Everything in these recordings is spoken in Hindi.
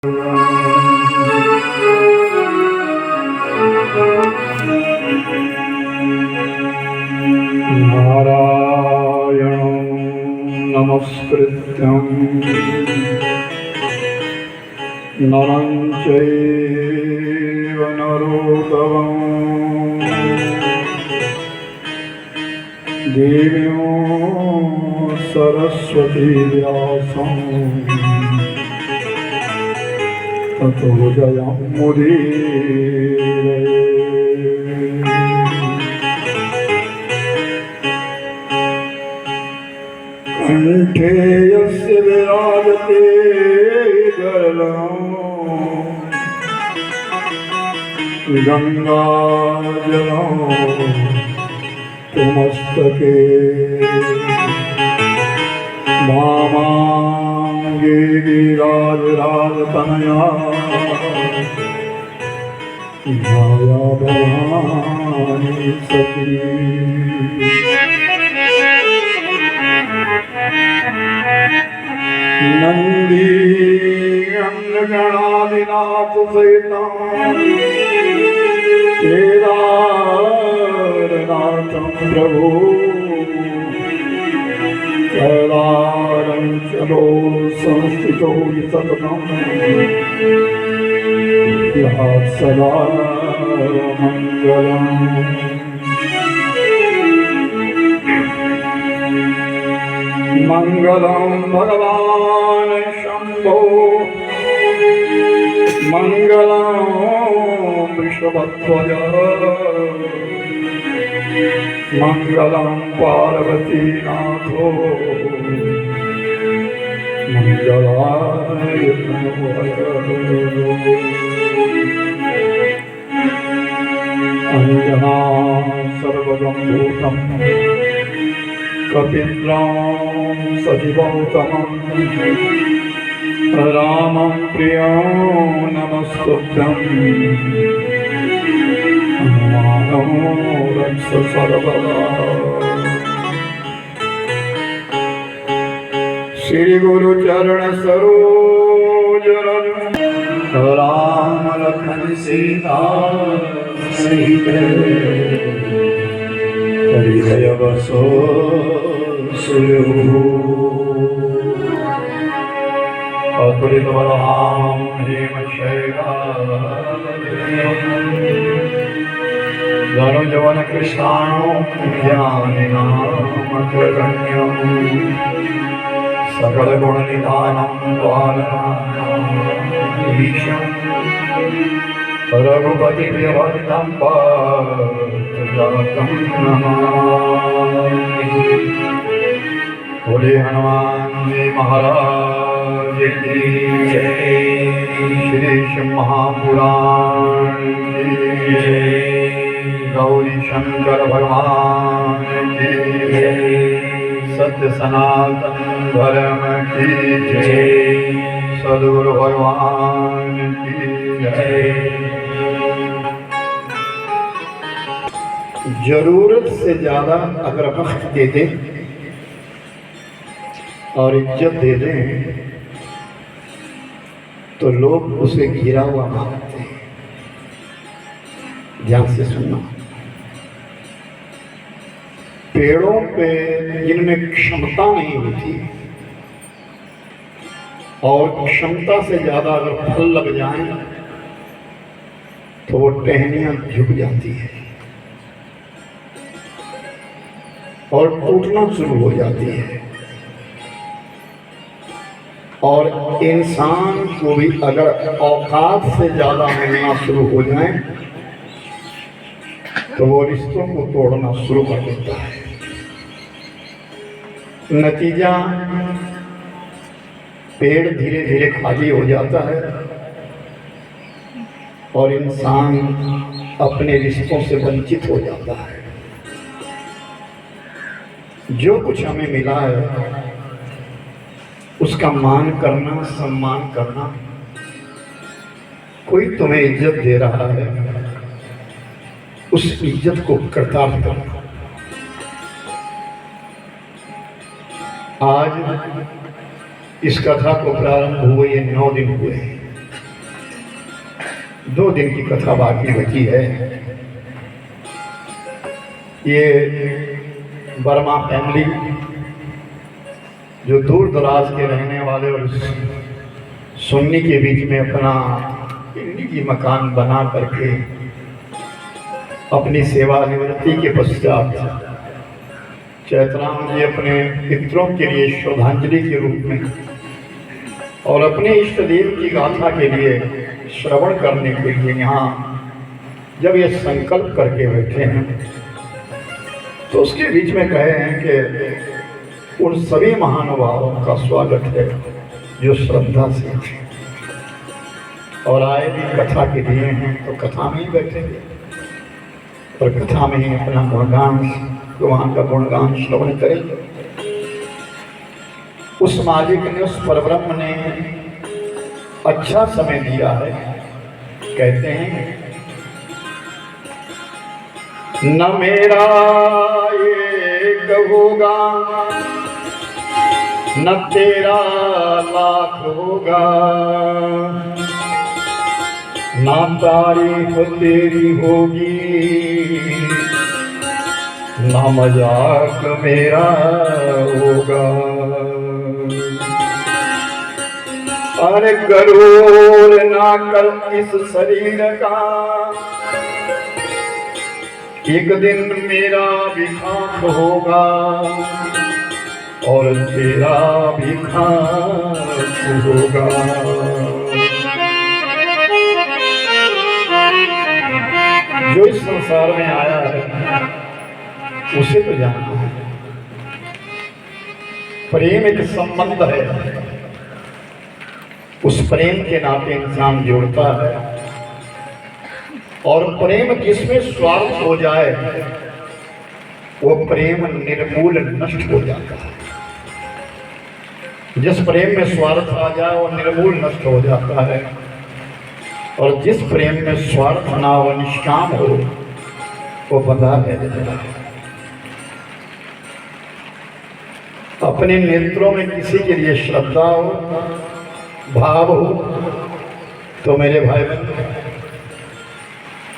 नारायणं नमस्कृत्यं नरं चैव नरोत्तमं देवीं सरस्वती व्यासं ततो जयमुदीरये। कंठे यस्य विराजते गरलं गंगाजलं तुमस्तके वामांगे गिरिराजराजतनया ध्याया भवानी सती। नंदी गणादिनाथ सहितं केदारनाथं प्रभो कैलासचलो संस्थितो सततं सदा मंगलम्। मंगलं भगवान शंभो मंगलं वृषभध्वज मंगलं पार्वतीनाथो मंगलाय अंजना सर्वगं भूतं कपीन्द्रं सजीवौतमं रामं प्रियं नमस्तुभ्यं हनुमानो रक्ष सर्वदा। श्री गुरु चरण सरोज रज राम लखन सीता सहित हृदय बसो अतुलित बलवान धनुजवन कृष्णाणो ज्ञानिनामग्रगण्यं सकल गुण निधानं बालनाथीशं रघुपति प्रियभक्तं पार्थजातं नमामि। बोले हनुमान जी महाराज की जय। श्री शिव महापुराण की जय। गौरी शंकर भगवान की जय। सत्य सनातन धर्म की जय। सद्गुरु भगवान की जय। जरूरत से ज्यादा अगर वक्त दे दे और इज्जत दे दें तो लोग उसे गिरा हुआ मानते हैं। ध्यान से सुनना। पेड़ों पे जिनमें क्षमता नहीं होती और क्षमता से ज्यादा अगर फल लग जाए तो वो टहनियां झुक जाती है और टूटना शुरू हो जाती है। और इंसान को भी अगर औकात से ज्यादा मिलना शुरू हो जाए तो वो रिश्तों को तोड़ना शुरू कर देता है। नतीजा पेड़ धीरे धीरे खाली हो जाता है और इंसान अपने रिश्तों से वंचित हो जाता है। जो कुछ हमें मिला है उसका मान करना, सम्मान करना। कोई तुम्हें इज्जत दे रहा है, उस इज्जत को कृतार्थ करना। आज इस कथा को प्रारंभ हुए ये 9 दिन हुए हैं। 2 दिन की कथा बाकी बची है। ये वर्मा फैमिली जो दूर दराज के रहने वाले और सुन्नी के बीच में अपना निजी मकान बना करके अपनी सेवानिवृत्ति के पश्चात चैतराम जी अपने पितरों के लिए श्रद्धांजलि के रूप में और अपने इष्ट देव की गाथा के लिए श्रवण करने के लिए यहाँ जब ये संकल्प करके बैठे हैं तो उसके बीच में कहे हैं कि उन सभी महानुभावों का स्वागत है जो श्रद्धा से और आए भी कथा के लिए हैं, तो कथा में ही बैठेंगे और कथा में ही अपना गुणगान भगवान का गुणगान श्रवण करेंगे। उस मालिक ने, उस परब्रह्म ने अच्छा समय दिया है। कहते हैं न मेरा एक होगा न तेरा लाख होगा, ना तारीफ तेरी होगी ना मजाक मेरा होगा। अरे गरूर ना कर इस शरीर का, एक दिन मेरा भी खाक होगा और तेरा भी खाक होगा। जो इस संसार में आया है उसे तो जानना है। प्रेम एक संबंध है, उस प्रेम के नाते इंसान जोड़ता है और प्रेम जिसमें स्वार्थ हो जाए वो प्रेम निर्मूल नष्ट हो जाता है। जिस प्रेम में स्वार्थ आ जाए वो निर्मूल नष्ट हो जाता है और जिस प्रेम में स्वार्थ ना हो, निष्काम हो, वो बंधा है। अपने नेत्रों में किसी के लिए श्रद्धा हो, भाव हो, तो मेरे भाई बहन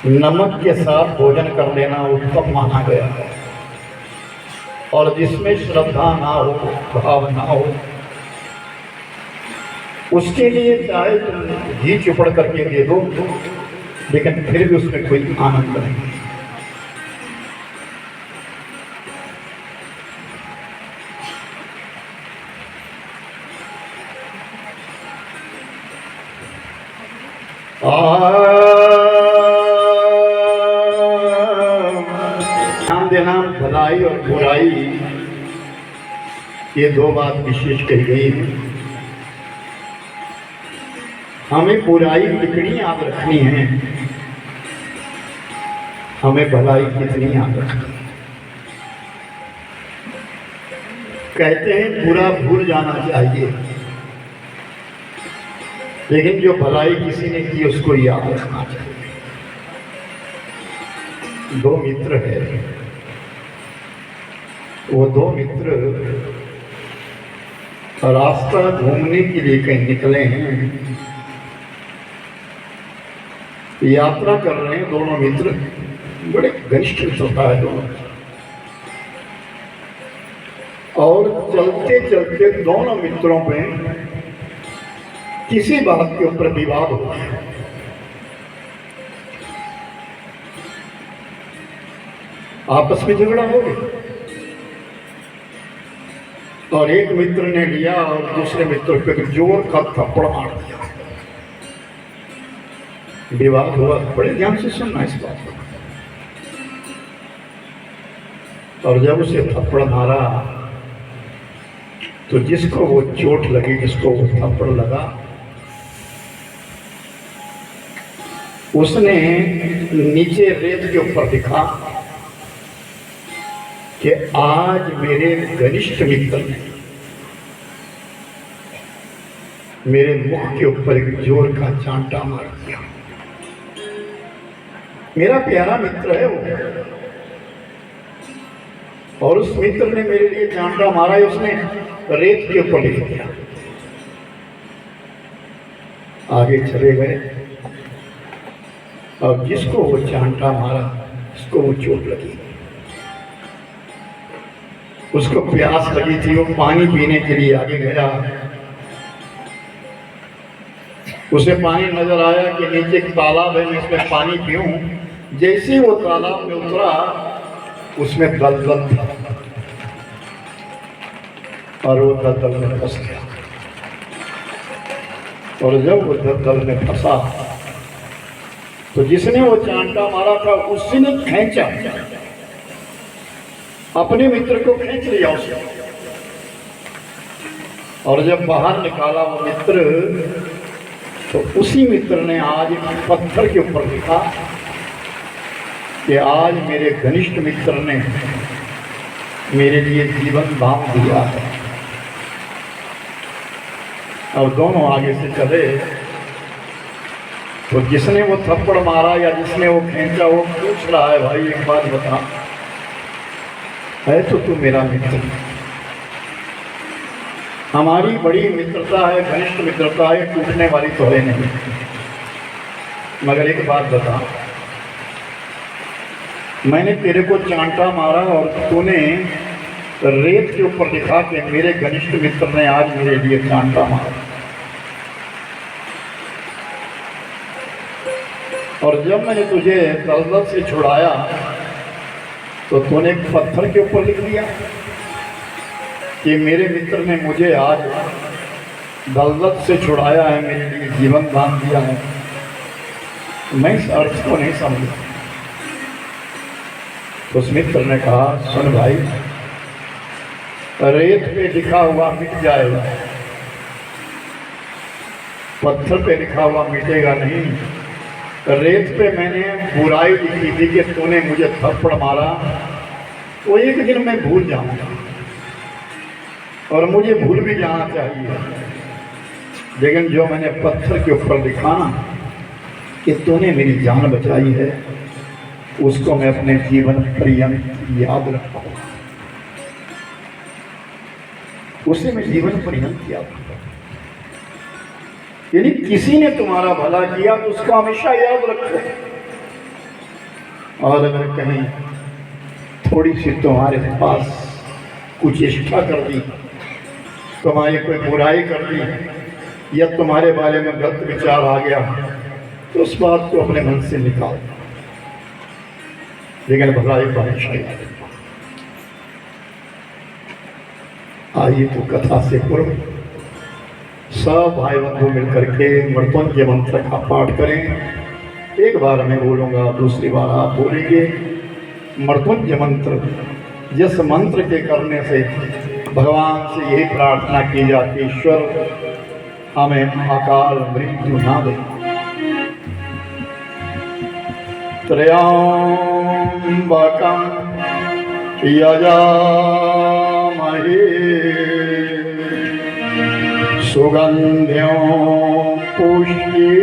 नमक के साथ भोजन कर लेना उत्तम माना गया है। और जिसमें श्रद्धा ना हो, भाव ना हो, उसके लिए चाहे तुम घी चुपड़ करके दे दो, लेकिन फिर भी उसमें कोई आनंद नहीं। ध्यान देना, भलाई और बुराई ये 2 बात विशेष कही गई है। हमें बुराई कितनी याद रखनी है, हमें भलाई कितनी याद रखनी है। कहते हैं बुरा भूल जाना चाहिए, लेकिन जो भलाई किसी ने की उसको याद रखना चाहिए। 2 मित्र है, वो 2 मित्र रास्ता घूमने के लिए कहीं निकले हैं, यात्रा कर रहे हैं। दोनों मित्र बड़े घनिष्ठ मित्रता है दोनों, और चलते चलते दोनों मित्रों में किसी बात के ऊपर विवाद हो गया। आपस में झगड़ा हो गया और एक मित्र ने लिया और दूसरे मित्र पे जोर का थप्पड़ मार दिया। विवाद हुआ। बड़े ध्यान से सुनना इस बात को। और जब उसे थप्पड़ मारा तो जिसको वो चोट लगी, जिसको वो थप्पड़ लगा, उसने नीचे रेत के ऊपर लिखा कि आज मेरे घनिष्ठ मित्र ने मेरे मुख के ऊपर एक जोर का चांटा मार दिया। मेरा प्यारा मित्र है वो, और उस मित्र ने मेरे लिए चांटा मारा है, उसने रेत के ऊपर लिख दिया। आगे चले गए और जिसको वो चांटा मारा उसको वो चोट लगी, उसको प्यास लगी थी, वो पानी पीने के लिए आगे गया। उसे पानी नजर आया कि नीचे एक तालाब है, मैं इसमें पानी पीऊं। जैसे ही वो तालाब में उतरा उसमें दलदल था और वो दलदल में फंस गया। और जब वो दलदल में फंसा तो जिसने वो चांटा मारा था उसने खींचा, अपने मित्र को खींच लिया उसने। और जब बाहर निकाला वो मित्र, तो उसी मित्र ने आज पत्थर के ऊपर लिखा कि आज मेरे घनिष्ठ मित्र ने मेरे लिए जीवन दान दिया है। और दोनों आगे से चले तो जिसने वो थप्पड़ मारा या जिसने वो खींचा वो पूछ रहा है, भाई एक बात बता, है तो तू मेरा मित्र, हमारी बड़ी मित्रता है, घनिष्ठ मित्रता है, टूटने वाली तो है नहीं, मगर एक बात बता, मैंने तेरे को चांटा मारा और तूने रेत के ऊपर लिखा कि मेरे घनिष्ठ मित्र ने आज मेरे लिए चांटा मारा, और जब मैंने तुझे दलदल से छुड़ाया तो तूने एक पत्थर के ऊपर लिख दिया कि मेरे मित्र ने मुझे आज दलदल से छुड़ाया है, मेरे लिए जीवन दान दिया है। मैं इस अर्थ को नहीं समझा। उस मित्र ने कहा, सुन भाई, रेत पे लिखा हुआ मिट जाएगा, पत्थर पे लिखा हुआ मिटेगा नहीं। रेत पे मैंने बुराई लिखी थी कि तूने मुझे थप्पड़ मारा, वो एक दिन मैं भूल जाऊंगा और मुझे भूल भी जाना चाहिए, लेकिन जो मैंने पत्थर के ऊपर लिखा ना कि तूने मेरी जान बचाई है, उसको मैं अपने जीवन पर्यंत याद रखूंगा, उसे मैं जीवन पर्यंत याद रखूंगा। यानी किसी ने तुम्हारा भला किया तो उसको हमेशा याद रखो, और अगर कहीं थोड़ी सी तुम्हारे पास कुछ इच्छा कर दी, तुम्हारी कोई बुराई कर दी या तुम्हारे बारे में गलत विचार आ गया, तो उस बात को अपने मन से निकाल, लेकिन भलाई को हमेशा याद रखो। आइए तो कथा से पूर्व सब भाई बंधु मिलकर के मृत्युंजय मंत्र का पाठ करें। एक बार मैं बोलूँगा, दूसरी बार आप बोलेंगे। मृत्युंजय मंत्र, जिस मंत्र के करने से भगवान से यही प्रार्थना की जाती, ईश्वर हमें अकाल मृत्यु ना दे। त्र्यंबकं यजामहे सुगंधियों पुष्टिवर्धनम्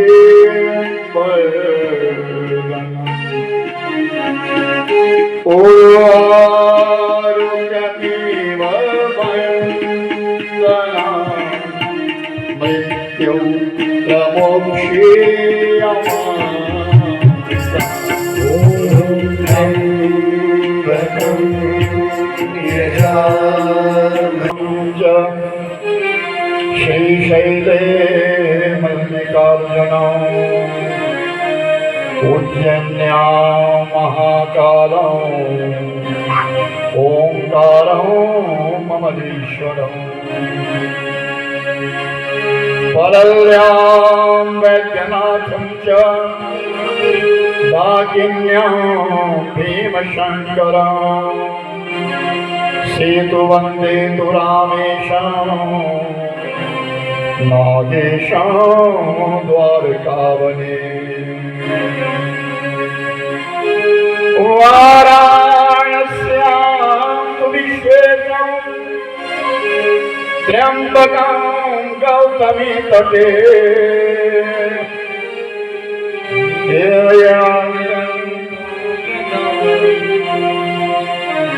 उर्वारुकमिव वन्दनाम् मृत्युं प्रमोक्ष्यामः। श्रीशैले मल्लिकार्जुनं पूज्यन्यां महाकालं ओंकारं ममलेश्वरम् परल्यां वैद्यनाथं च दाकिन्यां भीमशङ्करं सेतुवन्दे तु रामेशं नागेशं द्वारकावने वाराणस्यां तु विश्वेशं त्र्यंबकं गौतमी तटे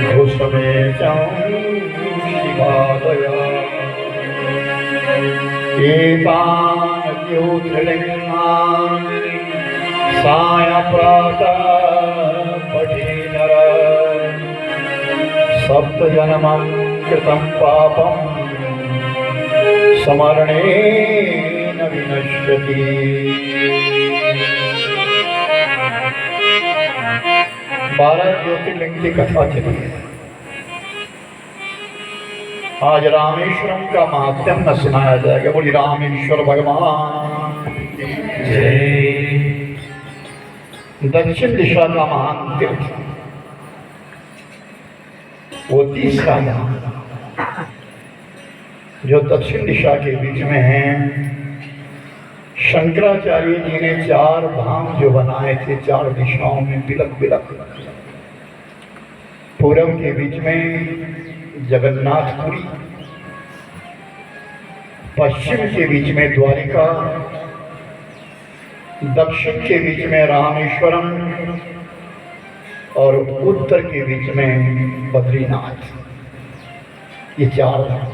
घोषमेशं शिवादया एतान् ज्योतिर्लिङ्गान् साय प्रातः पठे नर सप्त जन्मं कृतं पापं स्मरणेन विनश्यति। 12 ज्योतिर्लिंग की कथा चली है। आज रामेश्वरम का महात्म्य न सुनाया जाएगा। बोली रामेश्वर भगवान जय। दक्षिण दिशा का महान तीर्थ वो तीसरा धाम जो दक्षिण दिशा के बीच में है। शंकराचार्य जी ने 4 धाम जो बनाए थे 4 दिशाओं में बिलक बिलक। पूरब के बीच में जगन्नाथपुरी, पश्चिम के बीच में द्वारिका, दक्षिण के बीच में रामेश्वरम और उत्तर के बीच में बद्रीनाथ। ये 4 धाम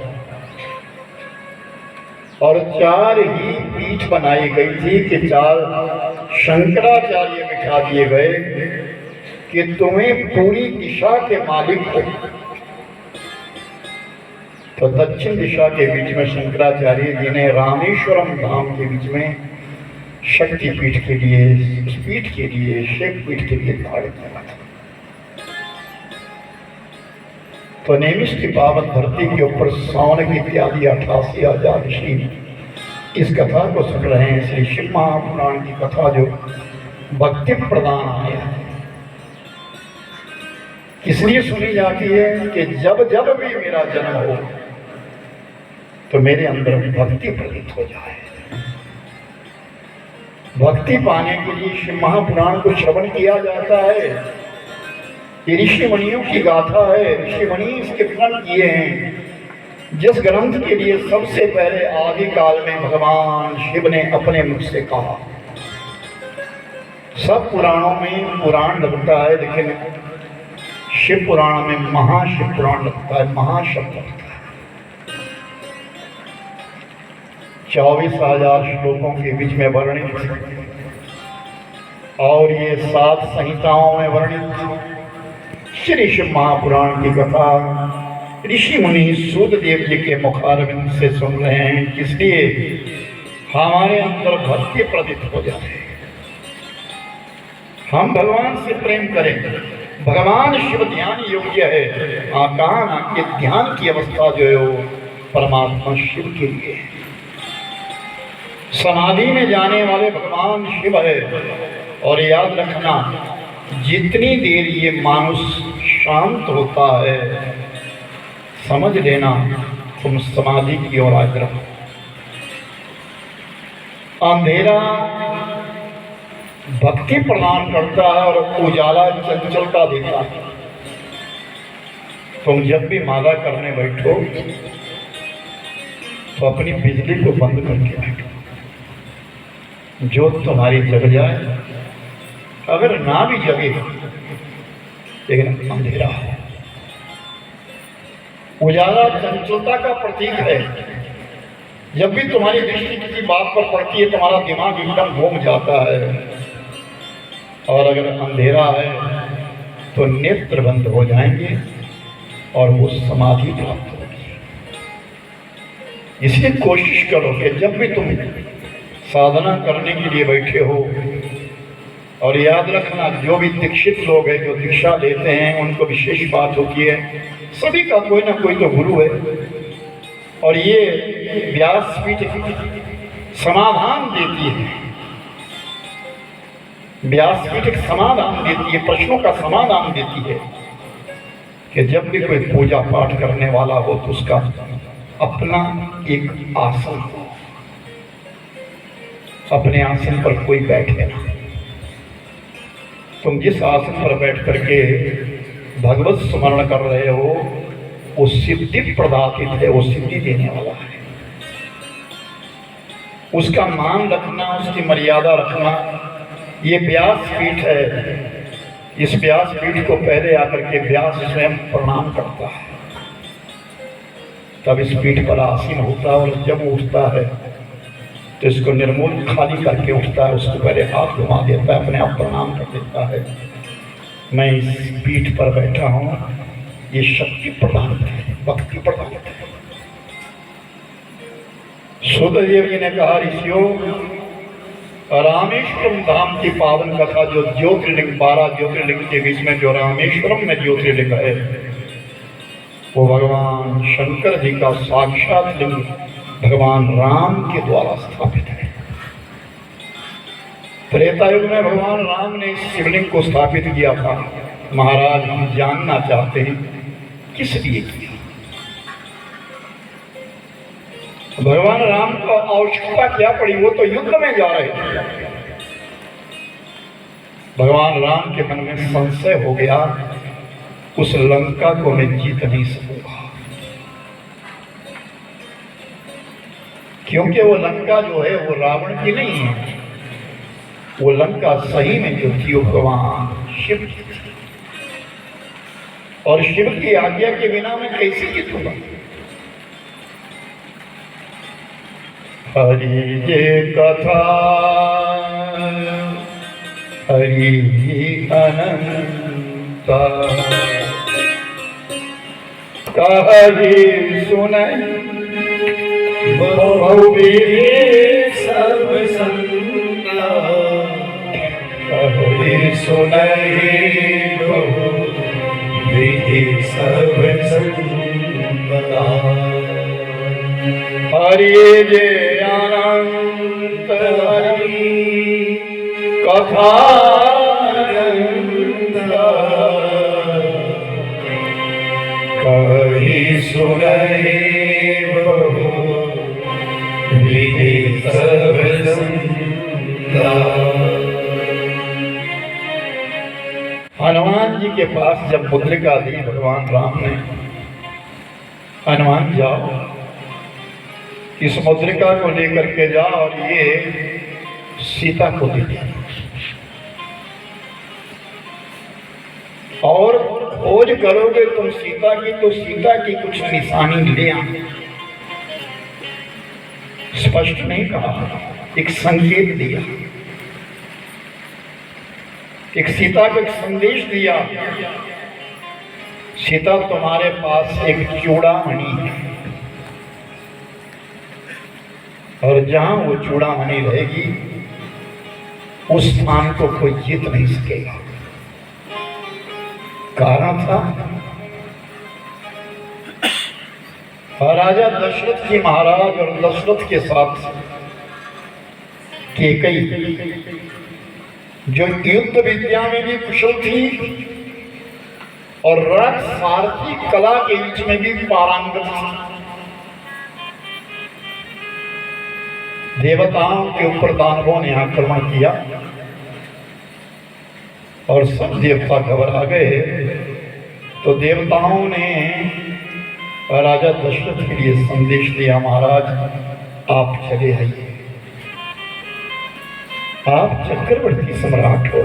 और 4 ही पीठ बनाई गई थी कि 4 शंकराचार्य बिठा दिए गए कि तुम्हें पूरी दिशा के मालिक हो। तो दक्षिण दिशा के बीच में शंकराचार्य जी ने रामेश्वरम धाम के बीच में शक्ति पीठ के लिए, पीठ के लिए, शिव पीठ के लिए धारण किया था। तो नेमिष की पावन धरती के ऊपर सावन इत्यादि 88,000 ऋषि इस कथा को सुन रहे हैं। श्री शिव महापुराण की कथा जो भक्ति प्रदान है, इसलिए सुनी जाती है कि जब जब भी मेरा जन्म हो तो मेरे अंदर भक्ति प्रकट हो जाए। भक्ति पाने के लिए शिव महापुराण को श्रवण किया जाता है। ये ऋषि मुनियों की गाथा है। ऋषि मुनि इसके प्रण किए हैं। जिस ग्रंथ के लिए सबसे पहले आदि काल में भगवान शिव ने अपने मुख से कहा। सब पुराणों में पुराण लगता है, लेकिन शिव पुराण में महाशिव पुराण लगता है, महाशब्द लगता है। 24,000 श्लोकों के बीच में वर्णित और ये 7 संहिताओं में वर्णित श्री शिव महापुराण की कथा ऋषि मुनि सूत देव जी के मुखारविंद से सुन रहे हैं, इसलिए हमारे अंदर भक्ति प्रदित हो जाए। हम भगवान से प्रेम करें। भगवान शिव ध्यान योग्य है। आकान के ध्यान की अवस्था जो है वो परमात्मा शिव के लिए है। समाधि में जाने वाले भगवान शिव है। और याद रखना, जितनी देर ये मानुष शांत होता है, समझ लेना तुम समाधि की ओर आग्रह। अंधेरा भक्ति प्रदान करता है और उजाला चंचलता देता है। तुम जब भी माला करने बैठो तो अपनी बिजली को बंद करके बैठो। ज्योत तुम्हारी जग जाए, अगर ना भी जगे लेकिन अंधेरा है। उजाला चंचलता का प्रतीक है। जब भी तुम्हारी दृष्टि किसी बात पर पड़ती है, तुम्हारा दिमाग एकदम घूम जाता है। और अगर अंधेरा है तो नेत्र बंद हो जाएंगे और वो समाधि प्राप्त होगी। इसलिए कोशिश करो कि जब भी तुम साधना करने के लिए बैठे हो, और याद रखना जो भी दीक्षित लोग हैं, जो दीक्षा लेते हैं, उनको विशेष बात होती है, सभी का कोई ना कोई तो गुरु है। और ये व्यासपीठ समाधान देती है। व्यासपीठ एक समाधान देती है, प्रश्नों का समाधान देती है कि जब भी कोई पूजा पाठ करने वाला हो तो उसका अपना एक आसन हो। अपने आसन पर कोई बैठे ना। तुम जिस आसन पर बैठ करके भगवत स्मरण कर रहे हो वो सिद्धि प्रदातित है, वो सिद्धि देने वाला है। उसका मान रखना, उसकी मर्यादा रखना, ये व्यासपीठ है। इस व्यासपीठ को पहले आकर के व्यास स्वयं प्रणाम करता है, तब इस पीठ पर आसीन होता है। और जब उठता है तो इसको निर्मूल खाली करके उठता है, उसको पहले हाथ घुमा देता है, अपने आप प्रणाम कर देता है, मैं इस पीठ पर बैठा हूँ, ये शक्ति प्रदान है, भक्ति प्रदान है। सुखदेव जी ने कहा, ऋषियों, रामेश्वरम धाम की पावन कथा, जो ज्योतिर्लिंग 12 ज्योतिर्लिंग के बीच में जो रामेश्वरम में ज्योतिर्लिंग है, वो भगवान शंकर जी का साक्षात लिंग भगवान राम के द्वारा स्थापित है। त्रेता युग में भगवान राम ने इस शिवलिंग को स्थापित किया था। महाराज, हम जानना चाहते हैं किस लिए किया। भगवान राम को आवश्यकता क्या पड़ी? वो तो युद्ध में जा रहे थे। भगवान राम के मन में संशय हो गया, उस लंका को मैं जीत नहीं सकूंगा, क्योंकि वो लंका जो है वो रावण की नहीं है, वो लंका सही में जो थी वो भगवान शिव की थी, और शिव की आज्ञा के बिना मैं कैसे जीतूंगा। हरि जे कथा हरि अनंता, कहि सुनई बहु सब संता, कहि सुनई बहु विधि सब संता। हरि जे अनंत हरि कथा कहि सुनई बहु विधि सब संता। हनुमान जी के पास जब मुद्रिका दी भगवान राम ने, हनुमान जाओ इस मुद्रिका को लेकर के जाओ और ये सीता को दे दिया, और खोज करोगे तुम सीता की तो सीता की कुछ निशानी ले आना। स्पष्ट नहीं कहा, एक संकेत दिया, एक सीता को एक संदेश दिया, सीता तुम्हारे पास एक चूड़ामणि है, और जहां वो चूड़ामणि रहेगी उस स्थान को कोई जीत नहीं सकेगा। कारण था, राजा दशरथ जी महाराज और दशरथ के साथ कैकेयी, जो युद्ध विद्या में भी कुशल थी और रथ सारथी कला के बीच में भी पारंगत थी। देवताओं के ऊपर दानवों ने आक्रमण किया और सब देवता घबरा गए, तो देवताओं ने राजा दशरथ के लिए संदेश दिया, महाराज आप चले आइए, आप चक्रवर्ती सम्राट हो,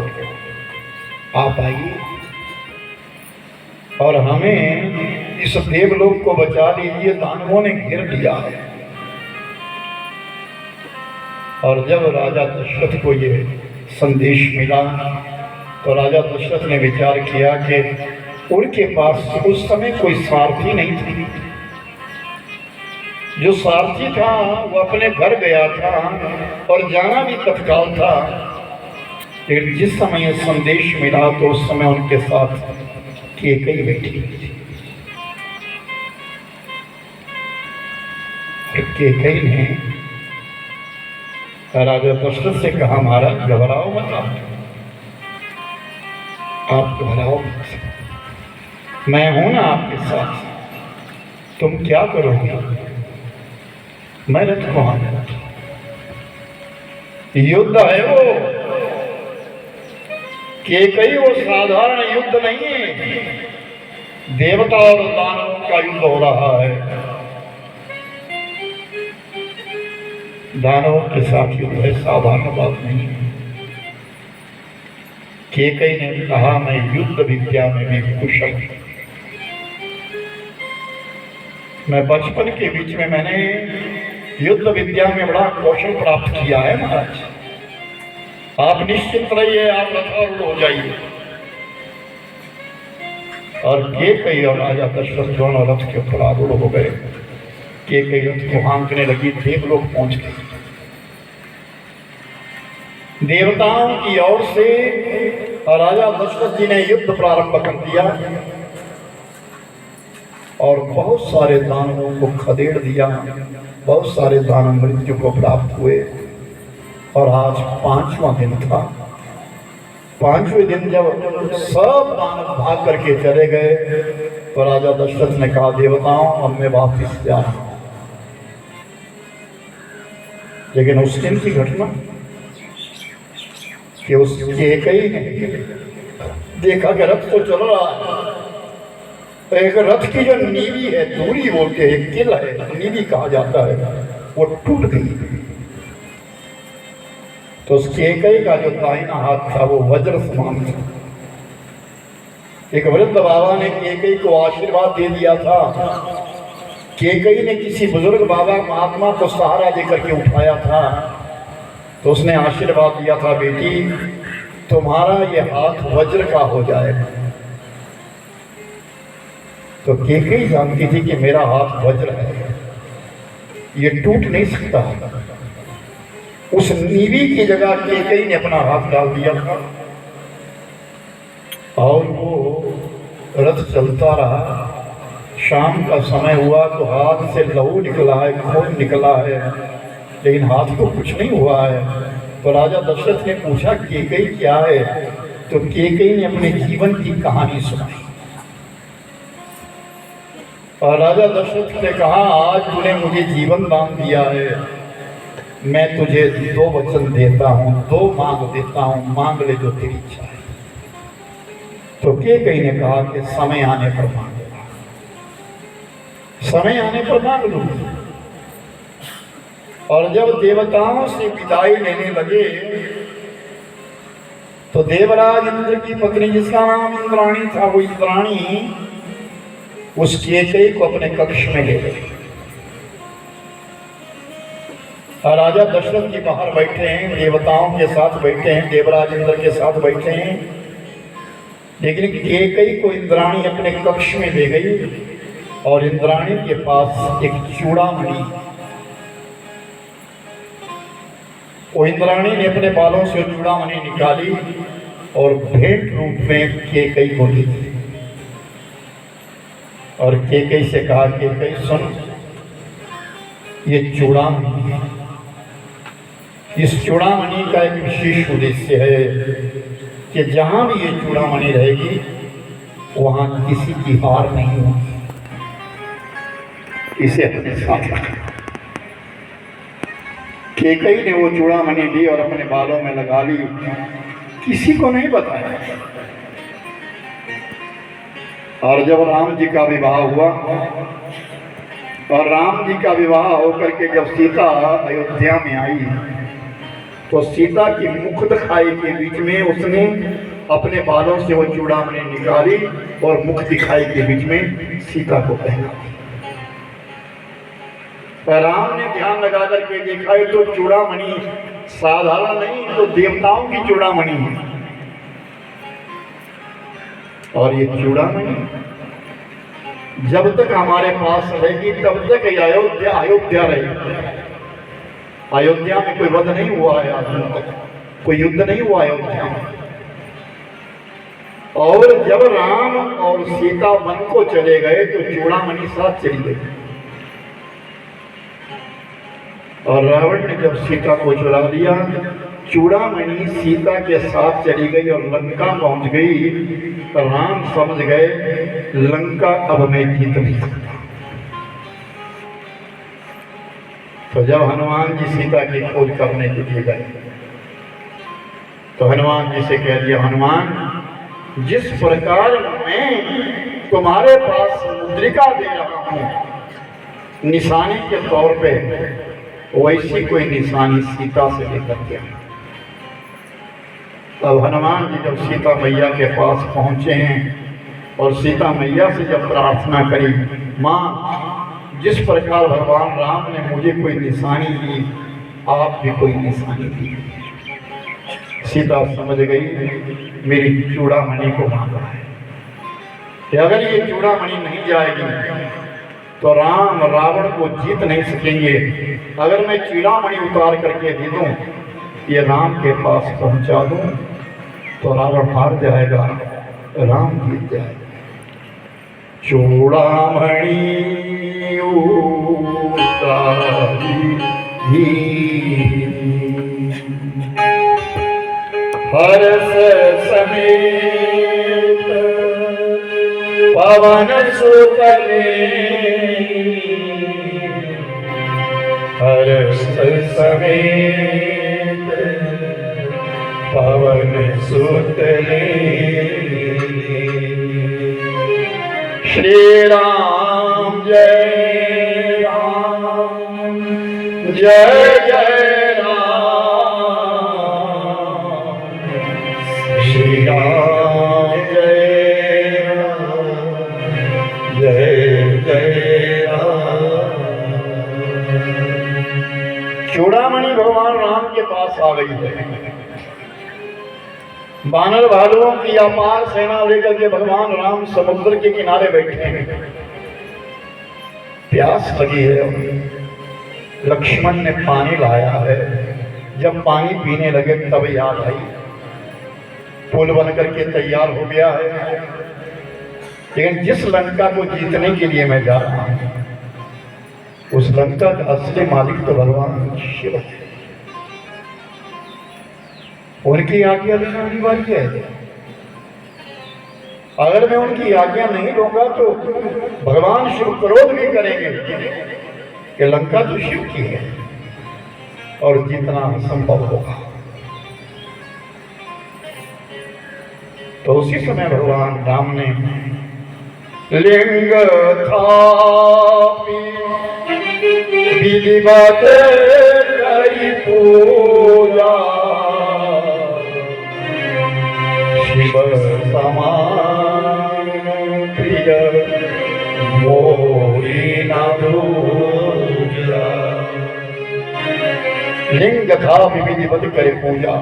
आप आइए और हमें इस देवलोक को बचा लीजिए, दानवों ने घेर लिया है। और जब राजा दशरथ को ये संदेश मिला तो राजा दशरथ ने विचार किया कि उनके पास उस समय कोई सारथी नहीं था, जो सारथी था वो अपने घर गया था और जाना भी तत्काल था, लेकिन जिस समय ये संदेश मिला तो उस समय उनके साथ कैकेयी बैठी थी। कैकेयी ने राजा दशरथ से कहा, महाराज घबराओ मत, आप घबराओ मत, मैं हूं ना आपके साथ, तुम क्या करोगे, मैं रथ को आऊंगा। युद्ध है वो, कैकेयी वो साधारण युद्ध नहीं है, देवता और दानवों का युद्ध हो रहा है। दानवों के साथ युद्ध है, साधारण बात नहीं है। कैकेयी ने कहा, मैं युद्ध विद्या में भी कुशल हूं, मैं बचपन के बीच में मैंने युद्ध विद्या में बड़ा कौशल प्राप्त किया है महाराज। आप निश्चिंत रहिए, आप रथारूढ़ हो जाइए। और केकई और राजा दशरथ दोनों रथ के ऊपर आरूढ़ हो गए। केकई रथ को हाँकने लगी, देवलोक पहुंच गए। देवताओं की ओर से राजा दशरथ जी ने युद्ध प्रारंभ कर दिया और बहुत सारे दानवों को खदेड़ दिया। बहुत सारे दानव मृत्यु को प्राप्त हुए। और आज 5वां दिन था। 5वें दिन जब सब दानव भाग करके चले गए तो राजा दशरथ ने कहा, देवताओं अब मैं वापिस जा रहा हूं। लेकिन उस दिन की घटना कि उस केकई ने देखा कि रथ तो चल रहा है, तो एक रथ की जो नीवी है, दूरी बोलते हैं, किल है, नीवी कहा जाता है, वो टूट गई। तो उस केकई का जो दाहिना हाथ था वो वज्र समान था। एक वृद्ध बाबा ने केकई को आशीर्वाद दे दिया था। केकई ने किसी बुजुर्ग बाबा महात्मा को सहारा देकर के उठाया था, तो उसने आशीर्वाद दिया था, बेटी तुम्हारा ये हाथ वज्र का हो जाएगा। तो केकई जानती थी कि मेरा हाथ वज्र है, ये टूट नहीं सकता। उस नीवी की जगह केकई ने अपना हाथ डाल दिया था और वो रथ चलता रहा। शाम का समय हुआ तो हाथ से लहू निकला है, खून निकला है, लेकिन हाथ को कुछ नहीं हुआ है। तो राजा दशरथ ने पूछा, केकई क्या है? तो केकई ने अपने जीवन की कहानी सुनाई। और राजा दशरथ ने कहा, आज तूने मुझे जीवन दान दिया है, मैं तुझे 2 वचन देता हूं, 2 मांग देता हूं, मांग ले जो तेरी इच्छा है। तो केकई ने कहा कि समय आने पर मांग लूंगा, समय आने पर मांग लूंगा। और जब देवताओं से विदाई लेने लगे तो देवराज इंद्र की पत्नी, जिसका नाम इंद्राणी था, वो इंद्राणी उस केकई को अपने कक्ष में ले गई। राजा दशरथ जी बाहर बैठे हैं, देवताओं के साथ बैठे हैं, देवराज इंद्र के साथ बैठे हैं, लेकिन केकई को इंद्राणी अपने कक्ष में ले गई और इंद्राणी के पास एक चूड़ामणि, वो इंद्राणी ने अपने बालों से चूड़ामणि निकाली और भेंट रूप में केकई को दी और केकई से कहा, केकई सुन, ये चूड़ामणि है। इस चूड़ामणि का एक विशेष उद्देश्य है कि जहां भी ये चूड़ामणि रहेगी वहां किसी की हार नहीं होगी। इसे अपने साथ रखना। केकई ने वो चूड़ामणि ली और अपने बालों में लगा ली, किसी को नहीं बताया। और जब राम जी का विवाह हुआ और राम जी का विवाह होकर के जब सीता अयोध्या में आई तो सीता की मुख दिखाई के बीच में उसने अपने बालों से वो चूड़ामणि निकाली और मुख दिखाई के बीच में सीता को पहना दी। राम ने ध्यान लगा करके देखा, ये तो चूड़ामणि साधारण नहीं, तो देवताओं की चूड़ामणि है। और ये चूड़ामणि जब तक हमारे पास रहेगी तब तक अयोध्या रहेगी। अयोध्या में कोई वध नहीं हुआ है, आज तक कोई युद्ध नहीं हुआ अयोध्या में। और जब राम और सीता वन को चले गए तो चूड़ामणि साथ चली गई। और रावण ने जब सीता को चुरा लिया, चूड़ामणि सीता के साथ चली गई और लंका पहुंच गई। तो राम समझ गए, लंका अब मैं जीत नहीं सकता। तो जब हनुमान जी सीता की खोज करने के लिए गए तो हनुमान जी से कह दिया, हनुमान, जिस प्रकार मैं तुम्हारे पास मुद्रिका दे रहा हूं निशानी के तौर पे, वैसी कोई निशानी सीता से लेकर के। अब हनुमान जी जब सीता मैया के पास पहुंचे हैं और सीता मैया से जब प्रार्थना करी, माँ जिस प्रकार भगवान राम ने मुझे कोई निशानी दी, आप भी कोई निशानी दी। सीता समझ गई मेरी चूड़ामणि को मांगा है कि अगर ये चूड़ामणि नहीं जाएगी तो राम रावण को जीत नहीं सकेंगे। अगर मैं चूड़ामणि उतार करके दे दूं, ये राम के पास पहुंचा दूं, तो रावण हार जाएगा, राम जीत जाएगा। चूड़ामणि उतारी हर्ष समेत पवन सुतले, हर्ष समेत पवन सुतले। श्री राम जय राम जय जय राम, श्री राम जय राम जय जय राम। चूड़ामणि भगवान राम के पास आ गई है। बानर भालुओं की अपार सेना लेकर के भगवान राम समुद्र के किनारे बैठे हैं। प्यास लगी है, लक्ष्मण ने पानी लाया है। जब पानी पीने लगे तब याद आई पुल बन करके तैयार हो गया है, लेकिन जिस लंका को जीतने के लिए मैं जा रहा हूं, उस लंका का असली मालिक तो भगवान शिव है। उनकी आज्ञा लेना अनिवार्य है। अगर मैं उनकी आज्ञा नहीं लूंगा तो भगवान शिव क्रोध भी करेंगे कि लंका तो शिव की है और जीतना असंभव होगा। तो उसी समय भगवान राम ने लिंग थापी विधिवत करी पूजा, शिव समान प्रिय मोरी न दूजा। लिंग था विधिवत करे पूजा,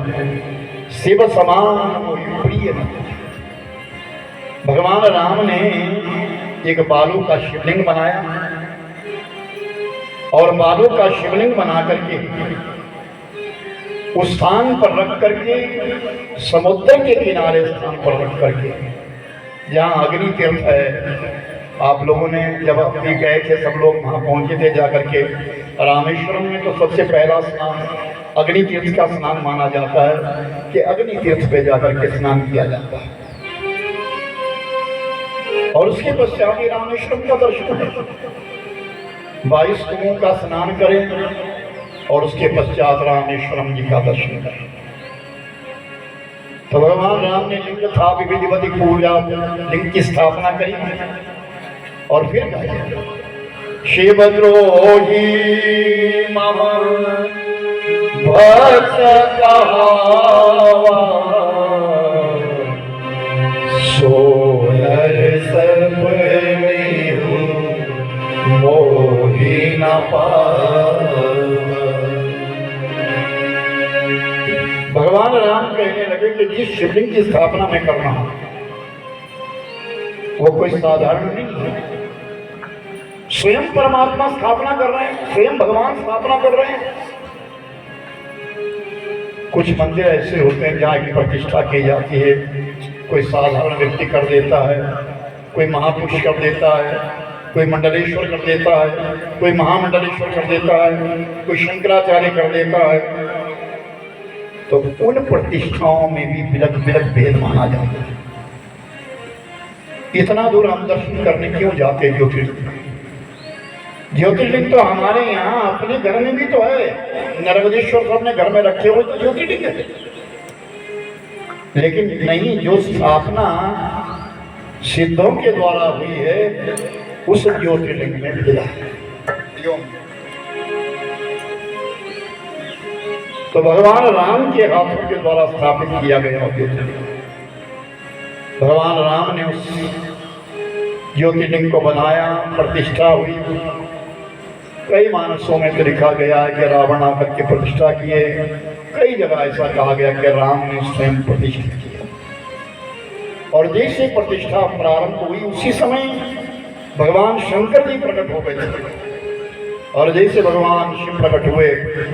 शिव समान मोरी प्रिय न दूजा। भगवान राम ने एक बालू का शिवलिंग बनाया और बालू का शिवलिंग बना करके उस स्थान पर रख करके, समुद्र के किनारे स्थान पर रख करके, जहाँ अग्नि तीर्थ है। आप लोगों ने जब अपनी गए थे, सब लोग वहाँ पहुँचे थे जाकर के। रामेश्वरम में तो सबसे पहला स्नान अग्नि तीर्थ का स्नान माना जाता है कि अग्नि तीर्थ पे जाकर के स्नान किया जाता है, और उसके पश्चात ही रामेश्वरम का दर्शन है। 22 कुओं का स्नान करें और उसके पश्चात रामेश्वरम जी का दर्शन करें। तो भगवान राम ने लिंग था विधिवत पूजा, लिंग की स्थापना करी और फिर कहा शिवद्रोही मम भक्त कहावा, सोनर सब मोही न पावा। भगवान राम कहने लगे कि जिस शिवलिंग की स्थापना मैं कर रहा हूं वो कोई साधारण नहीं है। स्वयं परमात्मा स्थापना कर रहे हैं, स्वयं भगवान स्थापना कर रहे हैं। कुछ मंदिर ऐसे होते हैं जहाँ की प्रतिष्ठा की जाती है, कोई साधारण व्यक्ति कर देता है, कोई महापुरुष कर देता है, कोई मंडलेश्वर कर देता है, कोई महामंडलेश्वर कर देता है, कोई शंकराचार्य कर देता है। तो उन प्रतिष्ठाओं में भी बिलक बिलक भेद माना जाता है। इतना दूर हम दर्शन करने क्यों जाते हैं ज्योतिर्लिंग? ज्योतिर्लिंग तो हमारे यहाँ अपने घर में भी तो है, नर्मदेश्वर को अपने घर में रखे हुए तो ज्योतिर्लिंग है, लेकिन नहीं, जो स्थापना सिद्धों के द्वारा हुई है उस ज्योतिर्लिंग में मिला है। तो भगवान राम के हाथों के द्वारा स्थापित किया गया ज्योतिर्लिंग। भगवान राम ने उस ज्योतिर्लिंग को बनाया, प्रतिष्ठा हुई कई मानसों में तो लिखा गया है कि रावण आकर के प्रतिष्ठा किए, कई जगह ऐसा कहा गया कि राम ने स्वयं प्रतिष्ठा किया। और जैसे प्रतिष्ठा प्रारंभ हुई उसी समय भगवान शंकर जी प्रकट हो गए थे। और जैसे भगवान शिव प्रकट हुए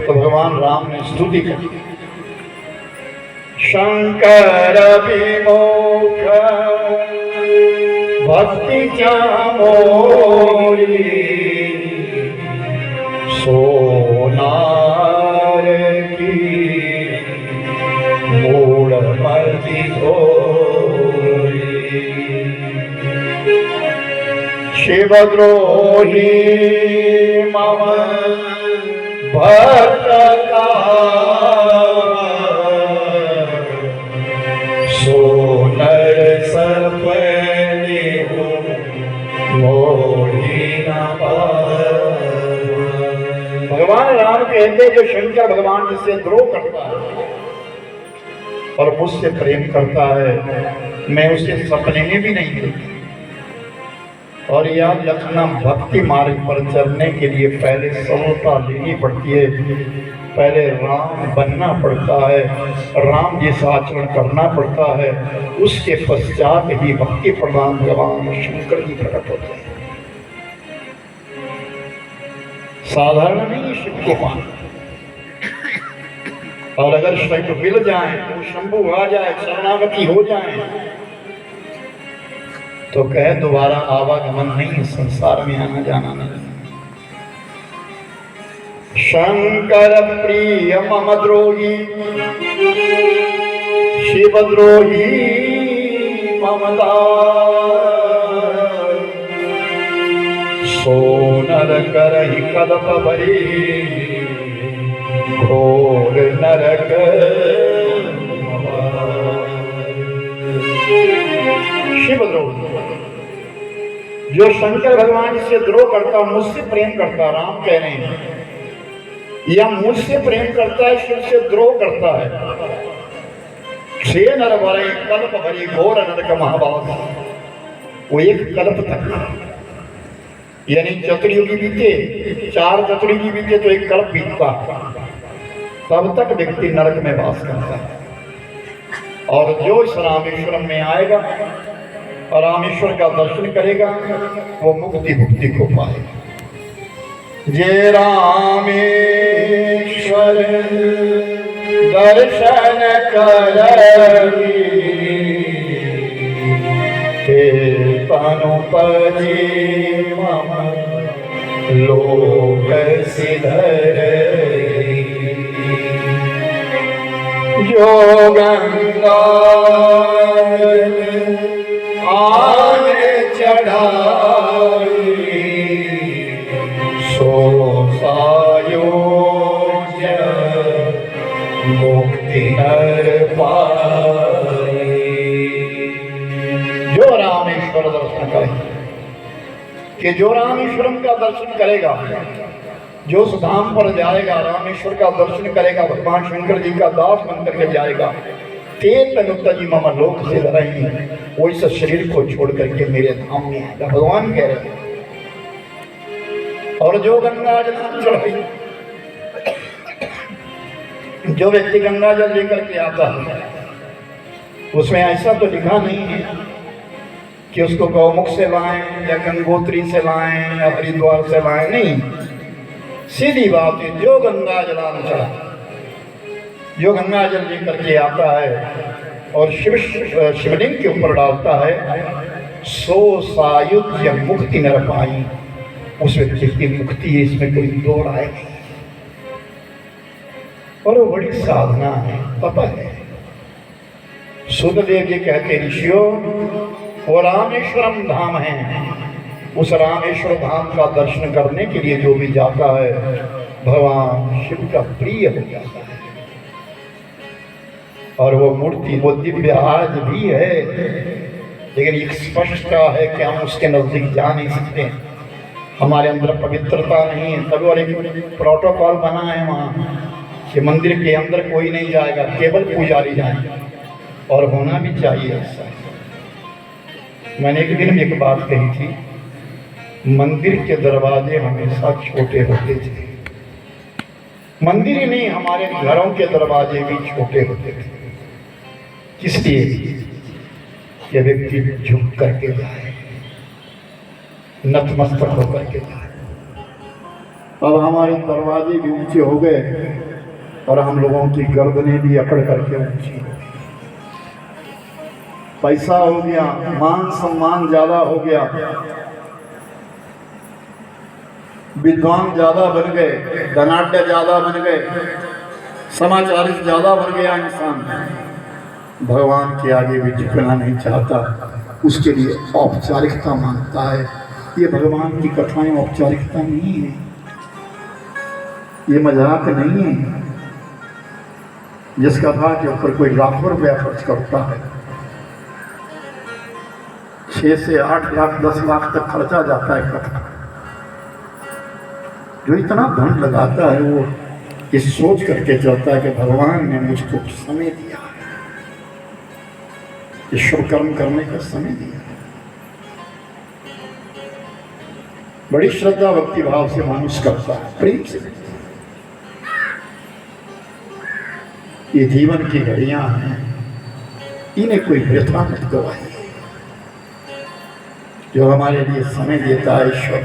तो भगवान राम ने स्तुति की, शंकर विमोख भक्ति चामोरी सोनार की मूल मर्जी धोरी, शिवद्रोही मम भक्त सोनर सपने मोही न भगवान राम कहते जो शंकर भगवान जिससे द्रोह करता है और मुझसे प्रेम करता है, मैं उसे सपने में भी नहीं देखता। और याद रखना, भक्ति मार्ग पर चलने के लिए पहले सरलता लेनी पड़ती है, पहले राम बनना पड़ता है, राम जैसा आचरण करना पड़ता है, उसके पश्चात ही भक्ति प्रदान भगवान शंकर जी प्रकट होते हैं। साधारण नहीं शिव को पाना। और अगर शिव मिल जाए तो शंभु आ जाए, शरणागति हो जाए तो कहे दोबारा आवागमन नहीं, संसार में आना जाना नहीं। शंकर प्रिय मम द्रोही शिव द्रोही ममदार, सोनर करहि कदप भरी घोर नरक। शिव द्रोही जो शंकर भगवान से द्रोह करता, मुझसे प्रेम करता, राम कह रहे हैं, या मुझसे प्रेम करता है, शिव से द्रोह करता है, छे नर भरे कल्प भरी घोर नरक महाभाव। वो एक कल्प तक, यानी चतुर्युगी बीते, 4 चतुर्युगी बीते तो एक कल्प बीतता, तब तक व्यक्ति नरक में वास करता है। और जो इस रामेश्वरम में आएगा और रामेश्वर का दर्शन करेगा वो मुक्ति भुक्ति को पाएगा। जय रामेश्वर दर्शन करबी ते तनु परि मम लोक सिधरई, जो गंगा आन चढ़ाई सो सायोज मुक्ति हर पाई। जो रामेश्वर दर्शन करेगा, कि जो रामेश्वरम का दर्शन करेगा, जो उस धाम पर जाएगा, रामेश्वर का दर्शन करेगा, भगवान शंकर जी का दास बनकर के जाएगा, जी मम लोक से लड़ाई, वो इस शरीर को छोड़ करके मेरे धाम में आएगा, भगवान कह रहे हैं। और जो गंगा जल चढ़ाई, जो व्यक्ति गंगा जल लेकर के आता है, उसमें ऐसा तो लिखा नहीं है कि उसको गौमुख से लाएं या गंगोत्री से लाएं या हरिद्वार से लाएं, नहीं, सीधी बात है, जो गंगा जलान चढ़ा, जो गंगा जल लेकर के आता है और शिवलिंग के ऊपर डालता है, सो सायुज्य मुक्ति नर पाई, उस व्यक्ति की मुक्ति है, इसमें कोई दो राय नहीं। और वो बड़ी साधना है, तप है। सुखदेव जी कहते ऋषियों, वो रामेश्वरम धाम है, उस रामेश्वर धाम का दर्शन करने के लिए जो भी जाता है भगवान शिव का प्रिय हो जाता है। और वो मूर्ति, वो दिव्य आज भी है, लेकिन एक स्पष्टता है कि हम उसके नजदीक जा नहीं सकते, हमारे अंदर पवित्रता नहीं है। तभी और एक प्रोटोकॉल बना है वहाँ कि मंदिर के अंदर कोई नहीं जाएगा, केवल पुजारी जाएंगे, और होना भी चाहिए ऐसा। मैंने एक दिन एक बात कही थी मंदिर के दरवाजे हमेशा छोटे होते थे। मंदिर ही नहीं, हमारे घरों के दरवाजे भी छोटे होते थे। किस लिए? ये व्यक्ति झुक करके जाए, नतमस्तक होकर के जाए। अब हमारे दरवाजे भी ऊंचे हो गए और हम लोगों की गर्दनें भी अकड़ करके ऊंची हो गई। पैसा हो गया, मान सम्मान ज्यादा हो गया, विद्वान ज्यादा बन गए, धनाढ्य ज्यादा बन गए, समाचारित ज्यादा बन गया। इंसान भगवान के आगे भी झुकना नहीं चाहता, उसके लिए औपचारिकता मांगता है। ये भगवान की कथाएं औपचारिकता नहीं है, ये मजाक नहीं है। जिस कथा के ऊपर कोई लाखों रुपया खर्च करता है, 6 से 8 लाख 10 लाख तक खर्चा जाता है कथा, जो इतना धन लगाता है वो ये सोच करके चलता है कि भगवान ने मुझको समय दिया है, ईश्वर कर्म करने का समय दिया है। बड़ी श्रद्धा भक्ति भाव से मानुष करता है, प्रेम से। ये जीवन की घड़ियां हैं, इन्हें कोई वृथा मत गवाइए। जो हमारे लिए समय देता है ईश्वर,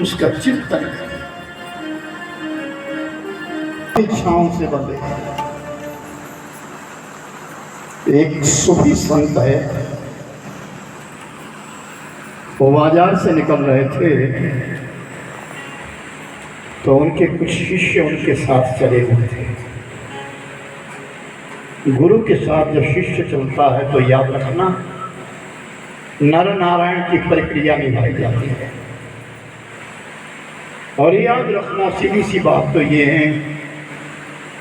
उसका चिंतन करें। इच्छाओं से बंधे। एक सूफी संत है, वो बाजार से निकल रहे थे तो उनके कुछ शिष्य उनके साथ चले हुए थे। गुरु के साथ जब शिष्य चलता है तो याद रखना, नर नारायण की प्रक्रिया निभाई जाती है। और याद रखना सीधी सी बात तो ये है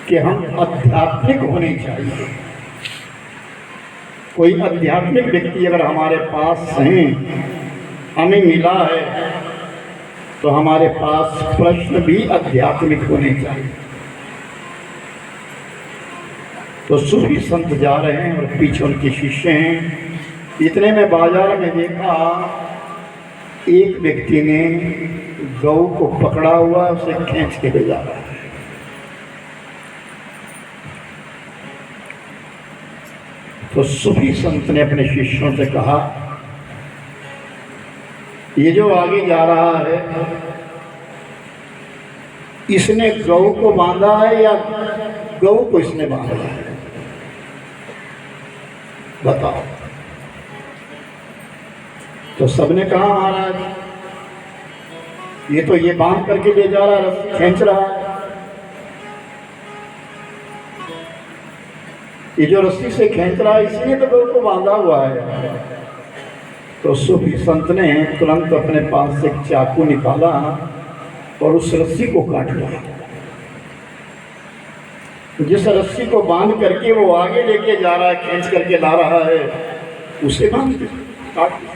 कि हम आध्यात्मिक होने चाहिए। कोई आध्यात्मिक व्यक्ति अगर हमारे पास हैं, हमें मिला है, तो हमारे पास प्रश्न भी आध्यात्मिक होने चाहिए। तो सूफी संत जा रहे हैं और पीछे उनके शिष्य हैं। इतने में बाजार में देखा एक व्यक्ति ने गौ को पकड़ा हुआ, उसे खींच के ले जा रहा है। तो सूफी संत ने अपने शिष्यों से कहा, ये जो आगे जा रहा है, इसने गौ को बांधा है या गौ को इसने बांधा है? बताओ। तो सबने कहा, महाराज ये तो ये बांध करके ले जा रहा है, रस्सी खींच रहा है। ये जो रस्सी से खींच रहा है, इसने तो गौ को बांधा हुआ है। तो सूफी संत ने तुरंत अपने पास से एक चाकू निकाला और उस रस्सी को काट लिया। जिस रस्सी को बांध करके वो आगे लेके जा रहा है, खींच करके ला रहा है, उसे बांध काट लिया।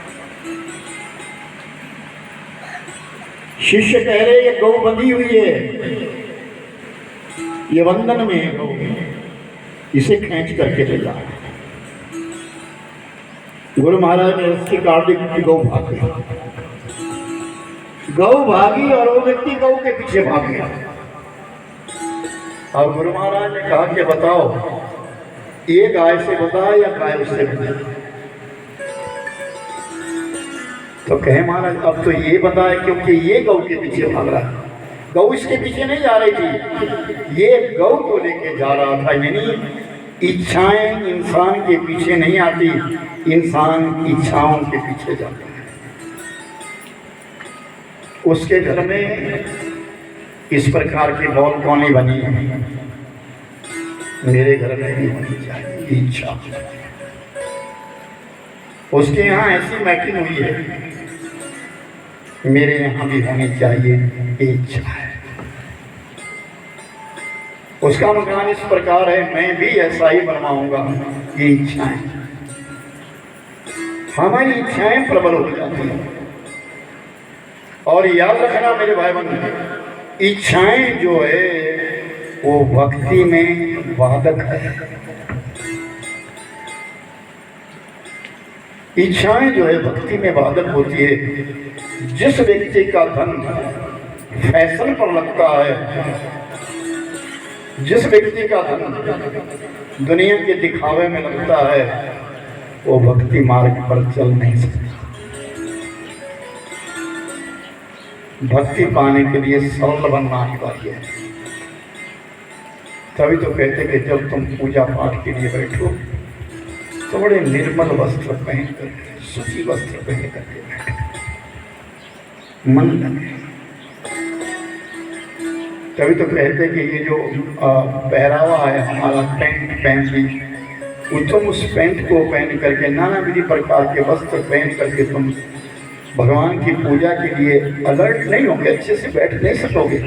शिष्य कह रहे ये गौ बंधी हुई है, ये बंधन में है गौ, इसे खींच करके ले जा। गुरु महाराज ने रस्सी काट दी, गौ भाग गई। गौ भागी और वो व्यक्ति गौ के पीछे भाग गया। और गुरु महाराज ने कहा कि बताओ, ये गाय से बता या गाय उससे बता? तो कहे महाराज अब तो ये बताए, क्योंकि ये गौ के पीछे भाग रहा है। गौ इसके पीछे नहीं जा रही थी, ये गौ को लेके जा रहा था। यानी इच्छाएं इंसान के पीछे नहीं आती, इंसान इच्छाओं के पीछे जाता है। उसके घर में इस प्रकार की बालकनी बनी है, मेरे घर में भी होनी चाहिए इच्छा। उसके यहाँ ऐसी मैकिंग हुई है, मेरे यहाँ भी होनी चाहिए इच्छा है। उसका मकान इस प्रकार है, मैं भी ऐसा ही बनवाऊंगा। ये इच्छाएं, हमारी इच्छाएं प्रबल हो जाती हैं। और याद रखना मेरे भाई बहन, इच्छाएं जो है वो भक्ति में बाधक है। इच्छाएं जो है भक्ति में बाधक होती है। जिस व्यक्ति का धन फैशन पर लगता है, जिस व्यक्ति का धन दुनिया के दिखावे में लगता है, वो भक्ति मार्ग पर चल नहीं सकता। भक्ति पाने के लिए सरल बनना अनिवार्य है। तभी तो कहते कि जब तुम पूजा पाठ के लिए बैठो तो बड़े निर्मल वस्त्र पहन कर, सूची वस्त्र पहन करके बैठो, मन लगे। तभी तो कहते कि ये जो पहरावा है हमारा, पैंट पहन ली, तुम उस पैंट को पहन करके, नाना विधि प्रकार के वस्त्र पहन करके तुम भगवान की पूजा के लिए अलर्ट नहीं होंगे, अच्छे से बैठ नहीं सकोगे।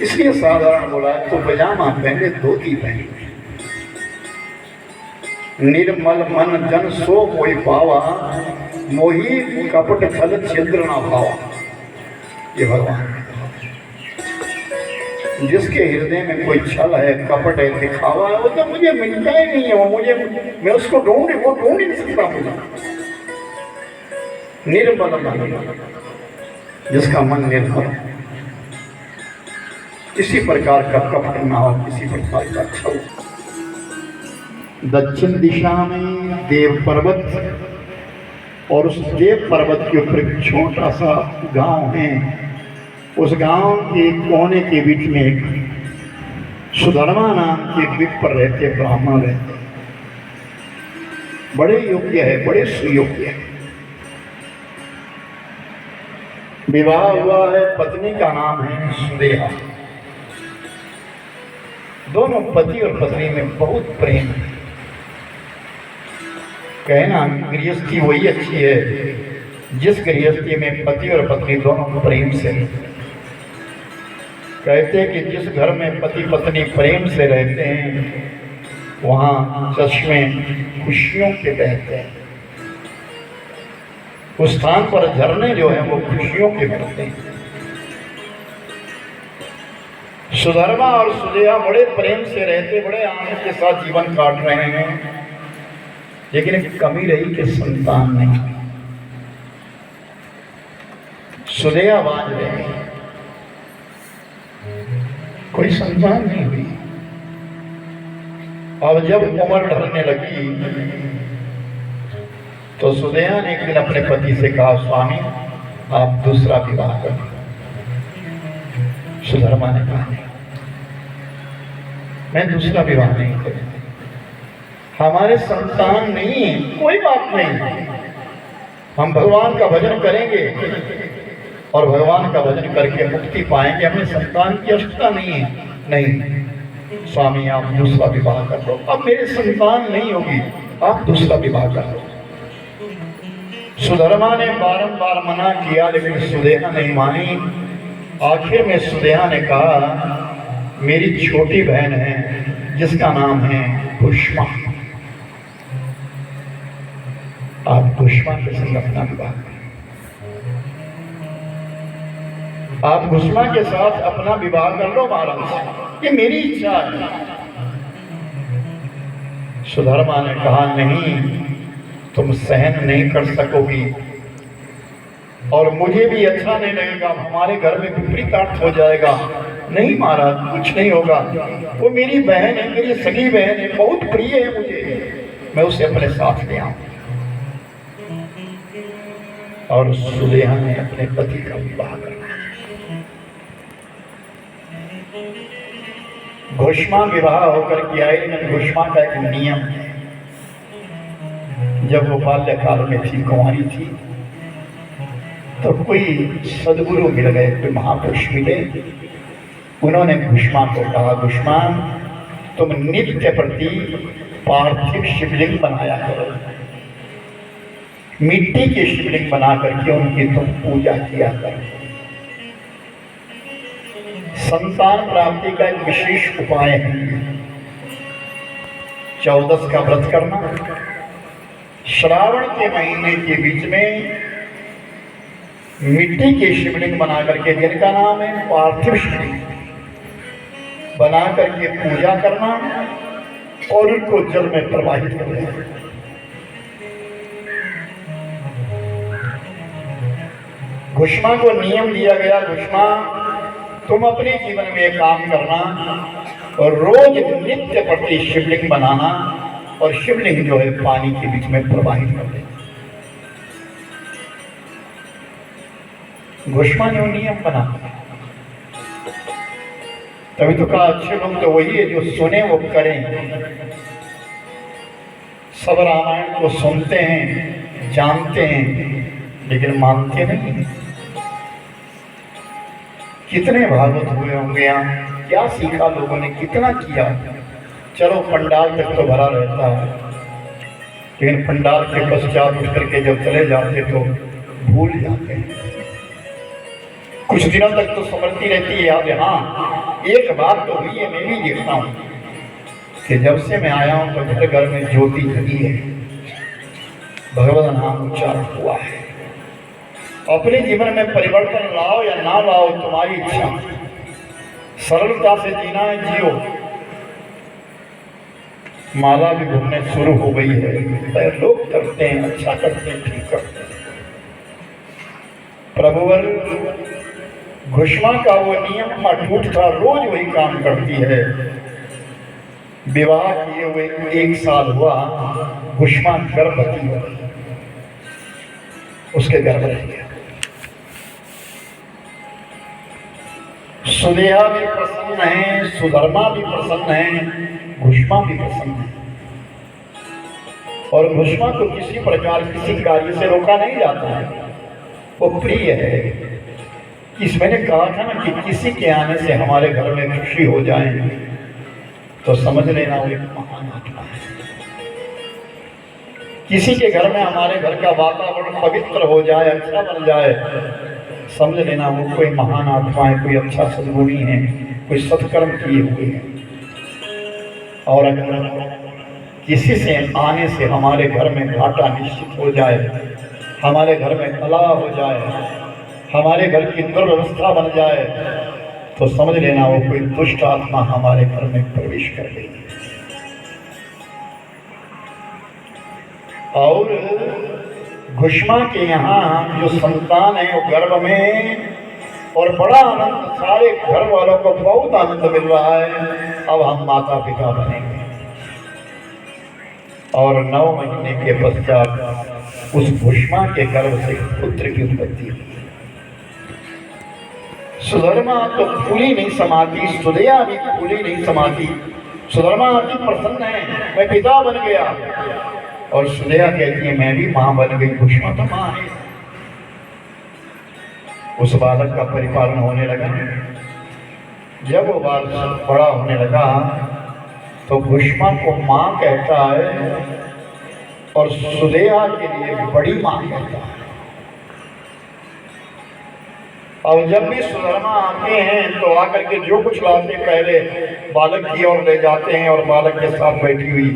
इसलिए साधारण बोला तो पजामा पहने, धोती पहने। निर्मल मन जन सो कोई पावा, मोही कपट छल छिद्र ना भावा। ये भगवान, जिसके हृदय में कोई छल है, कपट है, दिखावा है, वो तो मुझे मिलता ही नहीं है। वो मुझे, मैं उसको ढूंढ ही नहीं सकता। मुझे निर्मल मन, जिसका मन निर्मल, किसी प्रकार का कपट ना हो, किसी प्रकार का छल। दक्षिण दिशा में देव पर्वत, और उस देव पर्वत के ऊपर एक छोटा सा गांव है। उस गांव के कोने के बीच में एक सुधर्मा नाम के विप्र रहते, ब्राह्मण रहते, बड़े योग्य है, बड़े सुयोग्य है। विवाह हुआ है, पत्नी का नाम है सुदेहा। दोनों पति और पत्नी में बहुत प्रेम है। कहना गृहस्थी वही अच्छी है जिस गृहस्थी में पति और पत्नी दोनों प्रेम से रहते। कहते कि जिस घर में पति पत्नी प्रेम से रहते हैं वहाँ चश्मे खुशियों के बहते हैं। उस स्थान पर झरने जो हैं वो खुशियों के बहते हैं। सुधर्मा और सुदेहा बड़े प्रेम से रहते, बड़े आनंद के साथ जीवन काट रहे हैं। लेकिन एक कमी रही कि संतान नहीं। सुदेहा बांझ रही, कोई संतान नहीं हुई। अब जब उम्र ढलने लगी तो सुदेहा ने एक दिन अपने पति से कहा, स्वामी आप दूसरा विवाह करें। सुधर्मा ने कहा, मैं दूसरा विवाह नहीं करूंगा, हमारे संतान नहीं है, कोई बात नहीं, हम भगवान का भजन करेंगे और भगवान का भजन करके मुक्ति पाएंगे, हमें संतान की आवश्यकता नहीं है। नहीं स्वामी आप दूसरा विवाह कर लो, अब मेरे संतान नहीं होगी, आप दूसरा विवाह कर लो। सुधर्मा ने बारंबार मना किया लेकिन सुदेहा नहीं मानी। आखिर में सुदेहा ने कहा, मेरी छोटी बहन है जिसका नाम है कुष्मा, आप कुष्मा के संग अपना विवाह करें। आप कुष्मा के साथ अपना विवाह कर लो महाराज, ये मेरी इच्छा है। सुधर्मा ने कहा, नहीं तुम सहन नहीं कर सकोगी और मुझे भी अच्छा नहीं लगेगा, हमारे घर में विपरीत अर्थ हो जाएगा। नहीं महाराज कुछ नहीं होगा, वो मेरी बहन है, मेरी सगी बहन है, बहुत प्रिय है मुझे, मैं उसे अपने साथ ले आऊं। और सुदेहा ने अपने पति का विवाह करना। घोषमा विवाह होकर के आई, लेकिन घोषमा का एक नियम है। जब वो बाल्यकाल में थी, कुंवारी थी, तो कोई सदगुरु मिल गए, कोई महापुरुष मिले। उन्होंने घोषमा को कहा, घोषमा तुम नित्य प्रति पार्थिव शिवलिंग बनाया करो, मिट्टी के शिवलिंग बना करके उनकी तुम पूजा किया करो। संतान प्राप्ति का एक विशेष उपाय है 14 का व्रत करना। श्रावण के महीने के बीच में मिट्टी के शिवलिंग बना करके, जिनका नाम है पार्थिव शिवलिंग, बना करके पूजा करना और उनको जल में प्रवाहित करना। घुष्मा को नियम दिया गया, घुष्मा तुम अपने जीवन में एक काम करना और रोज नित्य प्रति शिवलिंग बनाना और शिवलिंग जो है पानी के बीच में प्रवाहित कर देना। घुष्मा ने नियम बना, तभी तो कहा अच्छे लोग तो वही है जो सुने वो करें। सब रामायण को सुनते हैं, जानते हैं, लेकिन मानते नहीं। कितने भागवत हुए होंगे यहाँ, क्या सीखा लोगों ने, कितना किया। चलो पंडाल तक तो भरा रहता है, लेकिन पंडाल के पश्चात उठ करके जब चले जाते तो भूल जाते हैं। कुछ दिनों तक तो स्मृति रहती है याद। हाँ, एक बात तो हुई है, मैं भी देखता हूँ कि जब से मैं आया हूँ तो घर घर में ज्योति जगी है, भगवत नाम उच्चारण हुआ है। अपने जीवन में परिवर्तन लाओ या ना लाओ तुम्हारी इच्छा, सरलता से जीना है जियो। माला भी घूमने शुरू हो गई है, लोग करते हैं, अच्छा करते हैं, ठीक करते हैं। प्रभुवर घुष्मा का वो नियम अटूट था, रोज वही काम करती है। विवाह किए हुए 1 साल हुआ, घुष्मा गर्भवती हुई, उसके गर्भ रह गया। सुदेहा भी प्रसन्न है, सुधर्मा भी प्रसन्न है, घुष्मा भी प्रसन्न है। और घुष्मा को किसी प्रकार किसी कार्य से रोका नहीं जाता है, वो प्रिय है। इस मैंने कहा था ना कि किसी के आने से हमारे घर में खुशी हो जाए तो समझ लेना वो एक महान आत्मा है। किसी के घर में हमारे घर का वातावरण पवित्र हो जाए, अच्छा बन जाए, समझ लेना वो कोई महान आत्मा है, कोई अच्छा सद्गुणी है, कोई सत्कर्म किए हुए है। और अगर किसी से आने से हमारे घर में घाटा निश्चित हो जाए, हमारे घर में कलह हो जाए, हमारे घर की दुर्व्यवस्था बन जाए, तो समझ लेना वो कोई दुष्ट आत्मा हमारे घर में प्रवेश कर गई। और घुष्मा के यहाँ जो संतान है वो गर्भ में, और बड़ा आनंद, सारे घर वालों को बहुत आनंद मिल रहा है। अब हम माता पिता बनेंगे। और 9 महीने के पश्चात उस घुष्मा के गर्भ से पुत्र की उत्पत्ति हुई। सुधर्मा तो फूली नहीं समाती, सुदया भी फूली नहीं समाती। सुधर्मा अति प्रसन्न है, मैं पिता बन गया, और सुदया कहती है मैं भी मां बन गई। घुष्मा तो मां है। उस बालक का परिपालन होने लगा। जब वो बालक बड़ा होने लगा तो घुष्मा को मां कहता है और सुदया के लिए बड़ी मां कहता है। और जब भी सुधर्मा आते हैं तो आकर के जो कुछ लाते पहले बालक की ओर ले जाते हैं, और बालक के साथ बैठी हुई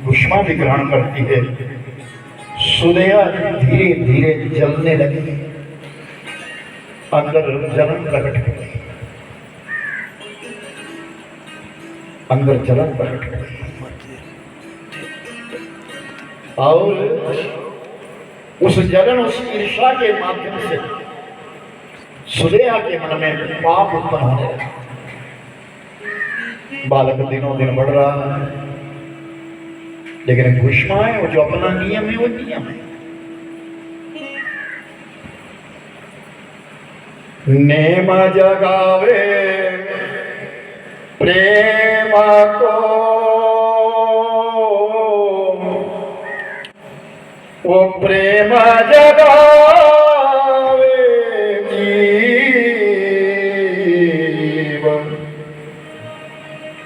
घुष्मा भी ग्रहण करती है। सुदया धीरे धीरे जलने लगी, अंदर जलन प्रकट हो गई, अंदर जलन प्रकट हो गई। और उस जलन, उस ईर्ष्या के माध्यम से सुदया के मन में पाप उत्पन्न होने लगा। बालक दिनों दिन बढ़ रहा है, लेकिन घुष्मा है वो जो अपना नियम है वो नियम है। नेम जगावे प्रेम को, वो प्रेम जगावे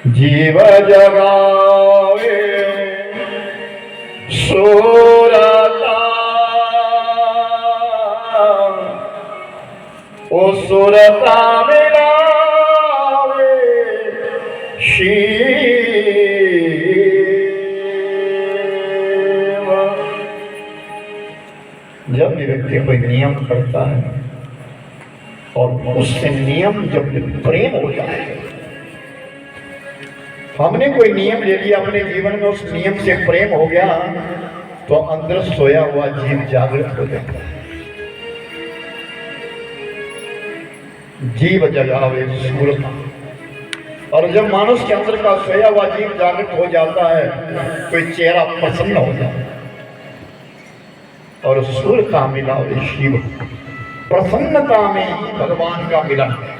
जीव जगावे सुरता, ओ सुरता मिलावे शिव। जब भी व्यक्ति कोई नियम करता है और उससे नियम जब प्रेम हो जाए, हमने कोई नियम ले लिया अपने जीवन में, उस नियम से प्रेम हो गया तो अंदर सोया हुआ जीव जागृत हो जाता है। जीव जगावे सूरता। और जब मानुष के अंदर का सोया हुआ जीव जागृत हो जाता है तो चेहरा प्रसन्न हो जाता है। और सूरता मिलावे शिव, प्रसन्नता में ही भगवान का मिलन है।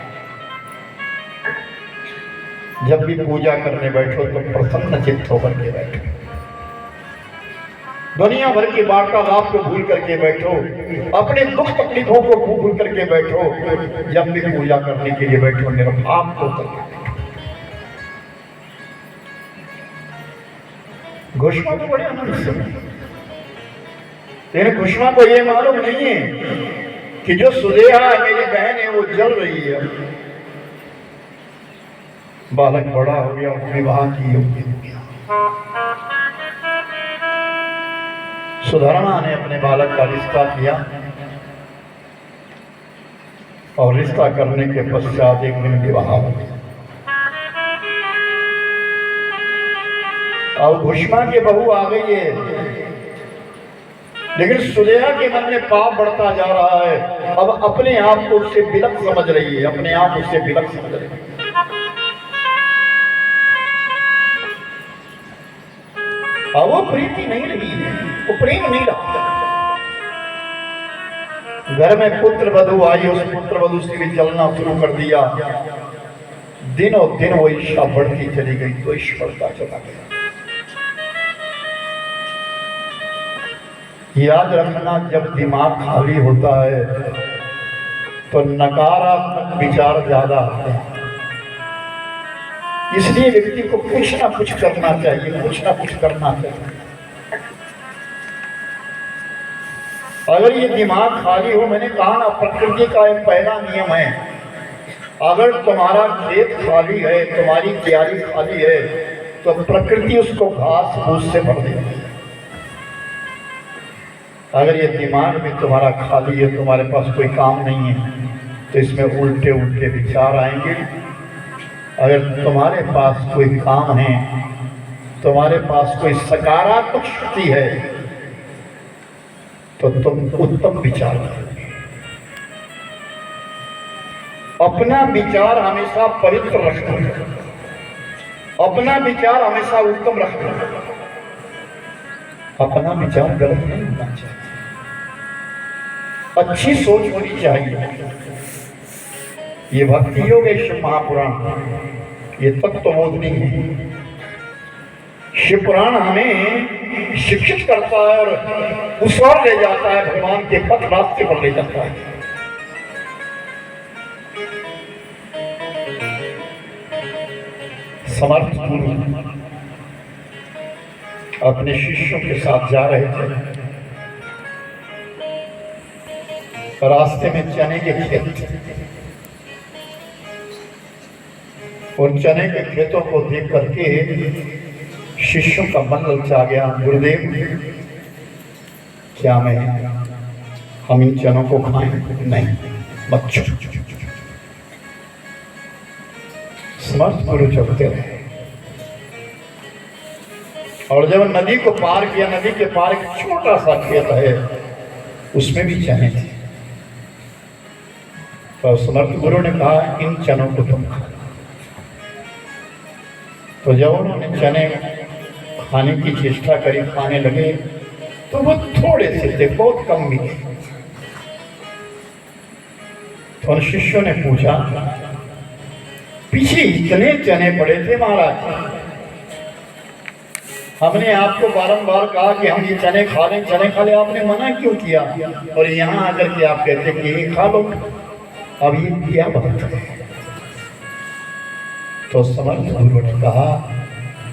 जब भी पूजा करने बैठो तो प्रसन्न चित्त होकर के बैठो, दुनिया भर की वार्तालाप को भूल करके बैठो, अपने दुख तकलीफों को भूल करके बैठो। जब भी पूजा करने के लिए बैठो निर्भाव होकर के बैठो। घोषणा तो बड़े आनंद से, लेकिन घोषणा को ये मालूम नहीं है कि जो सुदेहा मेरी बहन है वो जल रही है। बालक बड़ा हो गया, विवाह की योग्य हो गया। सुधर्मा ने अपने बालक का रिश्ता किया और रिश्ता करने के पश्चात एक दिन विवाह हो गया। अब घुष्मा की बहू आ गई है, लेकिन सुदेहा के मन में पाप बढ़ता जा रहा है। अब अपने आप को उससे विलक समझ रही है, अपने आप उससे विलक समझ रही है। अब वो प्रीति नहीं रही है, वो प्रेम नहीं रहा। घर में पुत्र वधू आई, उस पुत्र वधू से भी चलना शुरू कर दिया। दिनों दिन वो इच्छा बढ़ती चली गई, तो ईश्वर का चला गया। याद रखना, जब दिमाग खाली होता है तो नकारात्मक विचार ज्यादा आते हैं। इसलिए व्यक्ति को कुछ ना कुछ करना चाहिए, कुछ ना कुछ करना चाहिए। अगर ये दिमाग खाली हो, मैंने कहा ना, प्रकृति का एक पहला नियम है, अगर तुम्हारा खेत खाली है, तुम्हारी क्यारी खाली है, तो प्रकृति उसको घास फूस से भर देती है। अगर ये दिमाग भी तुम्हारा खाली है, तुम्हारे पास कोई काम नहीं है, तो इसमें उल्टे उल्टे विचार आएंगे। अगर तुम्हारे पास कोई काम है, तुम्हारे पास कोई सकारात्मक शक्ति है, तो तुम उत्तम विचार करोगे। अपना विचार हमेशा पवित्र रखना, अपना विचार हमेशा उत्तम रखना, अपना विचार गलत नहीं होना चाहिए, अच्छी सोच होनी चाहिए। ये भक्ति योग है, शिव महापुराण, ये तत्वबोधनी है। शिव पुराण हमें शिक्षित करता है और उस ओर ले जाता है, भगवान के पथ रास्ते पर ले जाता है। समर्थ गुरु अपने शिष्यों के साथ जा रहे थे। रास्ते में चने के खेत थे और चने के खेतों को देख करके शिष्यों का मन ललचा गया। गुरुदेव, क्या हम इन चनों को खाएं? नहीं, मत छू। समर्थ गुरु चलते रहे और जब नदी को पार किया, नदी के पार एक छोटा सा खेत है, उसमें भी चने थे। तो समर्थ गुरु ने कहा, इन चनों को तुम खा। तो जब उन्होंने चने खाने की चेष्टा करी, खाने लगे, तो वो थोड़े से थे, बहुत कम मिले। तो उन शिष्यों ने पूछा, पीछे इतने चने पड़े थे महाराज, हमने आपको बारंबार कहा कि हम ये चने खा लें, आपने मना क्यों किया? और यहाँ आकर के आप कहते कि ये खा लो। अब ये क्या बात है? तो समर्थ गुरु ने कहा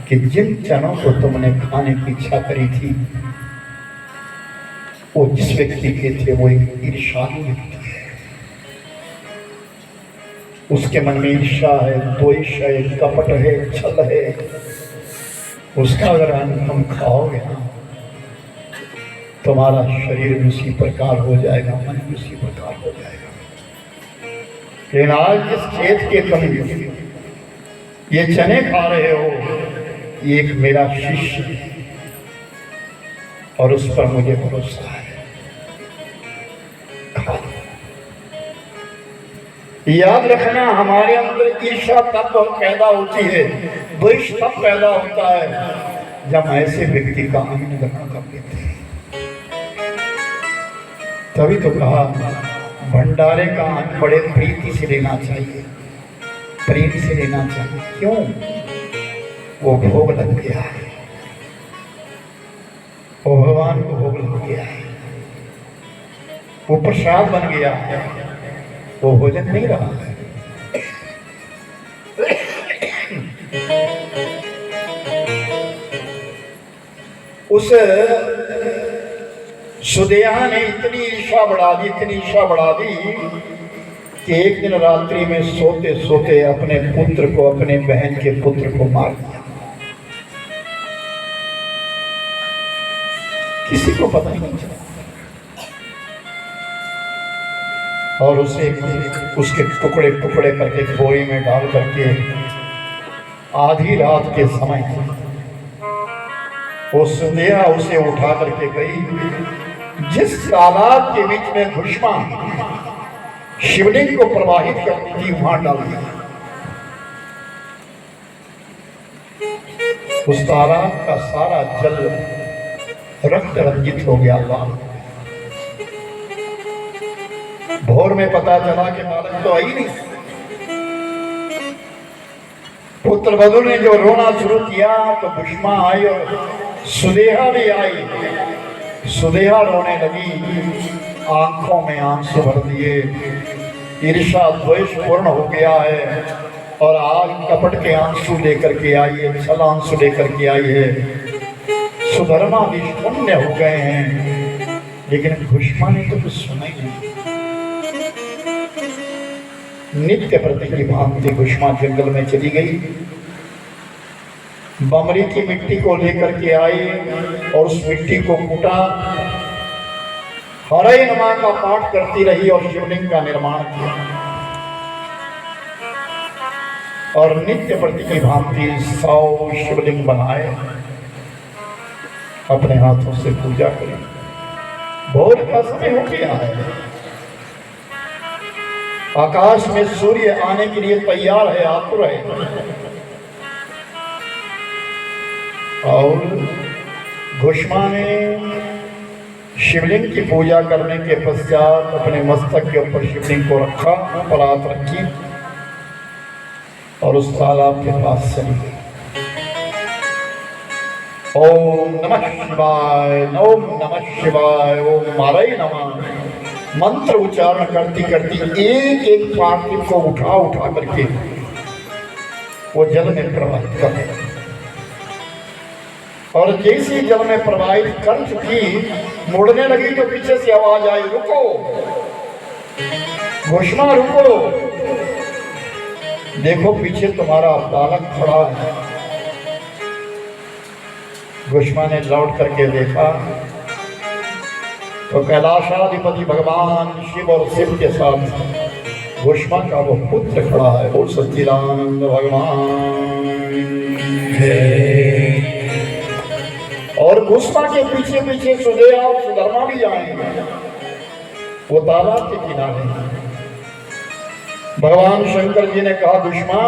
कि जिन चनों को तुमने खाने की इच्छा करी थी, वो जिस व्यक्ति के थे वो एक ईर्ष्यालु व्यक्ति है। उसके मन में ईर्ष्या है, द्वेष है, कपट है, छल है। उसका अगर अन्न तुम खाओगे ना, तुम्हारा शरीर भी उसी प्रकार हो जाएगा, मन भी उसी प्रकार हो जाएगा। लेकिन आज जिस खेत के तुम ये चने खा रहे हो, ये एक मेरा शिष्य है और उस पर मुझे भरोसा है। याद रखना, हमारे अंदर ईर्ष्या तब पैदा होती है, द्वेष तब पैदा होता है जब ऐसे व्यक्ति का अन्न ग्रहण कर लेते हैं। तभी तो कहा भंडारे का अन्न बड़े प्रीति से लेना चाहिए, प्रेम से लेना चाहिए। क्यों? वो भोग लग गया है, वो भगवान को भोग लग गया है, वो प्रसाद बन गया है, वो भोजन नहीं रहा है। उस सुदेहा ने इतनी ईर्ष्या बढ़ा दी, इतनी ईर्ष्या बढ़ा दी कि एक दिन रात्रि में सोते सोते अपने पुत्र को, अपने बहन के पुत्र को मार दिया। किसी को पता नहीं चला। और उसे उसके टुकड़े टुकड़े करके बोरी में डाल करके आधी रात के समय वो सुदेहा उसे उठा करके गई। जिस तालाब के बीच में घुष्मा शिवलिंग को प्रवाहित करती थी वहां डाल दिया। उस तालाब का सारा जल रक्त रंजित हो गया। भोर में पता चला कि बालक तो आई नहीं। पुत्र वधु ने जो रोना शुरू किया तो घुष्मा आई और सुदेहा भी आई। सुदेहा रोने लगी, आंखों में आंसू भर दिए। ईर्ष्या द्वेष पूर्ण हो गया है और आज कपट के आंसू लेकर के आई है, छल आंसू लेकर के आई है। सुधर्मा भी शून्य हो गए हैं, लेकिन घुष्मा ने तो कुछ सुना ही नहीं। नित्य प्रति की भांति घुष्मा जंगल में चली गई। बमरी की मिट्टी को लेकर के आई और उस मिट्टी को कूटा। हरे नमः का पाठ करती रही और शिवलिंग का निर्माण किया और नित्य प्रति की भांति 100 शिवलिंग बनाए, अपने हाथों से पूजा करी। भोर का समय हो गया है, आकाश में सूर्य आने के लिए तैयार है, आतुर है। और घुष्मा ने शिवलिंग की पूजा करने के पश्चात अपने मस्तक के ऊपर शिवलिंग को रखा, परात रखी और उस तालाब के पास चली गई। ओम नमः शिवाय, ओम नमः शिवाय, ओम मारय नमः मंत्र उच्चारण करती करती एक एक पार्थिव को उठा उठा करके वो जल में प्रवाहित कर दिया। और जैसे जल में प्रवाहित कर चुकी, मुड़ने लगी तो पीछे से आवाज आई, रुको घुष्मा रुको, देखो पीछे तुम्हारा बालक खड़ा है। घुष्मा ने लौट करके देखा तो कैलाशाधिपति भगवान शिव और शिव के साथ घुष्मा का वो पुत्र खड़ा है, वो सच्चिदानंद भगवान। और घुष्मा के पीछे पीछे सुदेहा और सुधर्मा भी आएंगे। वो तालाब के किनारे भगवान शंकर जी ने कहा, घुष्मा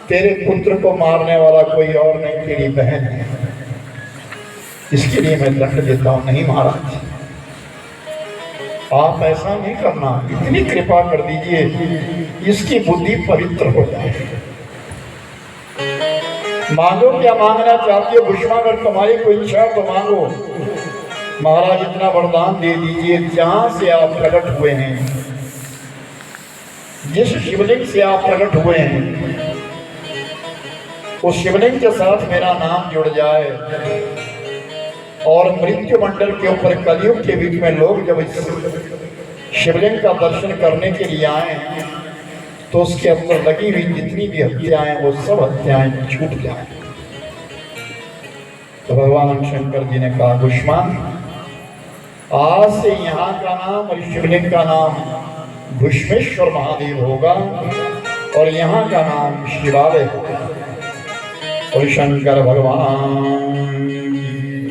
तेरे पुत्र को मारने वाला कोई और नहीं, तेरी बहन है, इसके लिए मैं दंड देता हूं। नहीं महाराज, आप ऐसा नहीं करना, इतनी कृपा कर दीजिए इसकी बुद्धि पवित्र हो जाए। मांगो, क्या मांगना चाहती हो घुष्मा? अगर तुम्हारी कोई इच्छा तो मांगो। महाराज इतना वरदान दे दीजिए, जहां से आप प्रकट हुए हैं, जिस शिवलिंग से आप प्रकट हुए हैं, उस शिवलिंग के साथ मेरा नाम जुड़ जाए और मृत्यु मंडल के ऊपर कलयुग के बीच में लोग जब इस शिवलिंग का दर्शन करने के लिए आए तो उसके अंदर लगी हुई जितनी भी हत्याएं, वो सब हत्याएं छूट जाएं। तो भगवान शंकर जी ने कहा, घुष्मा आज से यहाँ का नाम और शिवलिंग का नाम घुष्मेश्वर महादेव होगा और यहाँ का नाम शिवालय होगा। और शंकर भगवान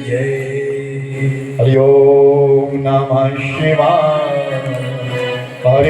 जय। हरि ओम नमः शिवाय।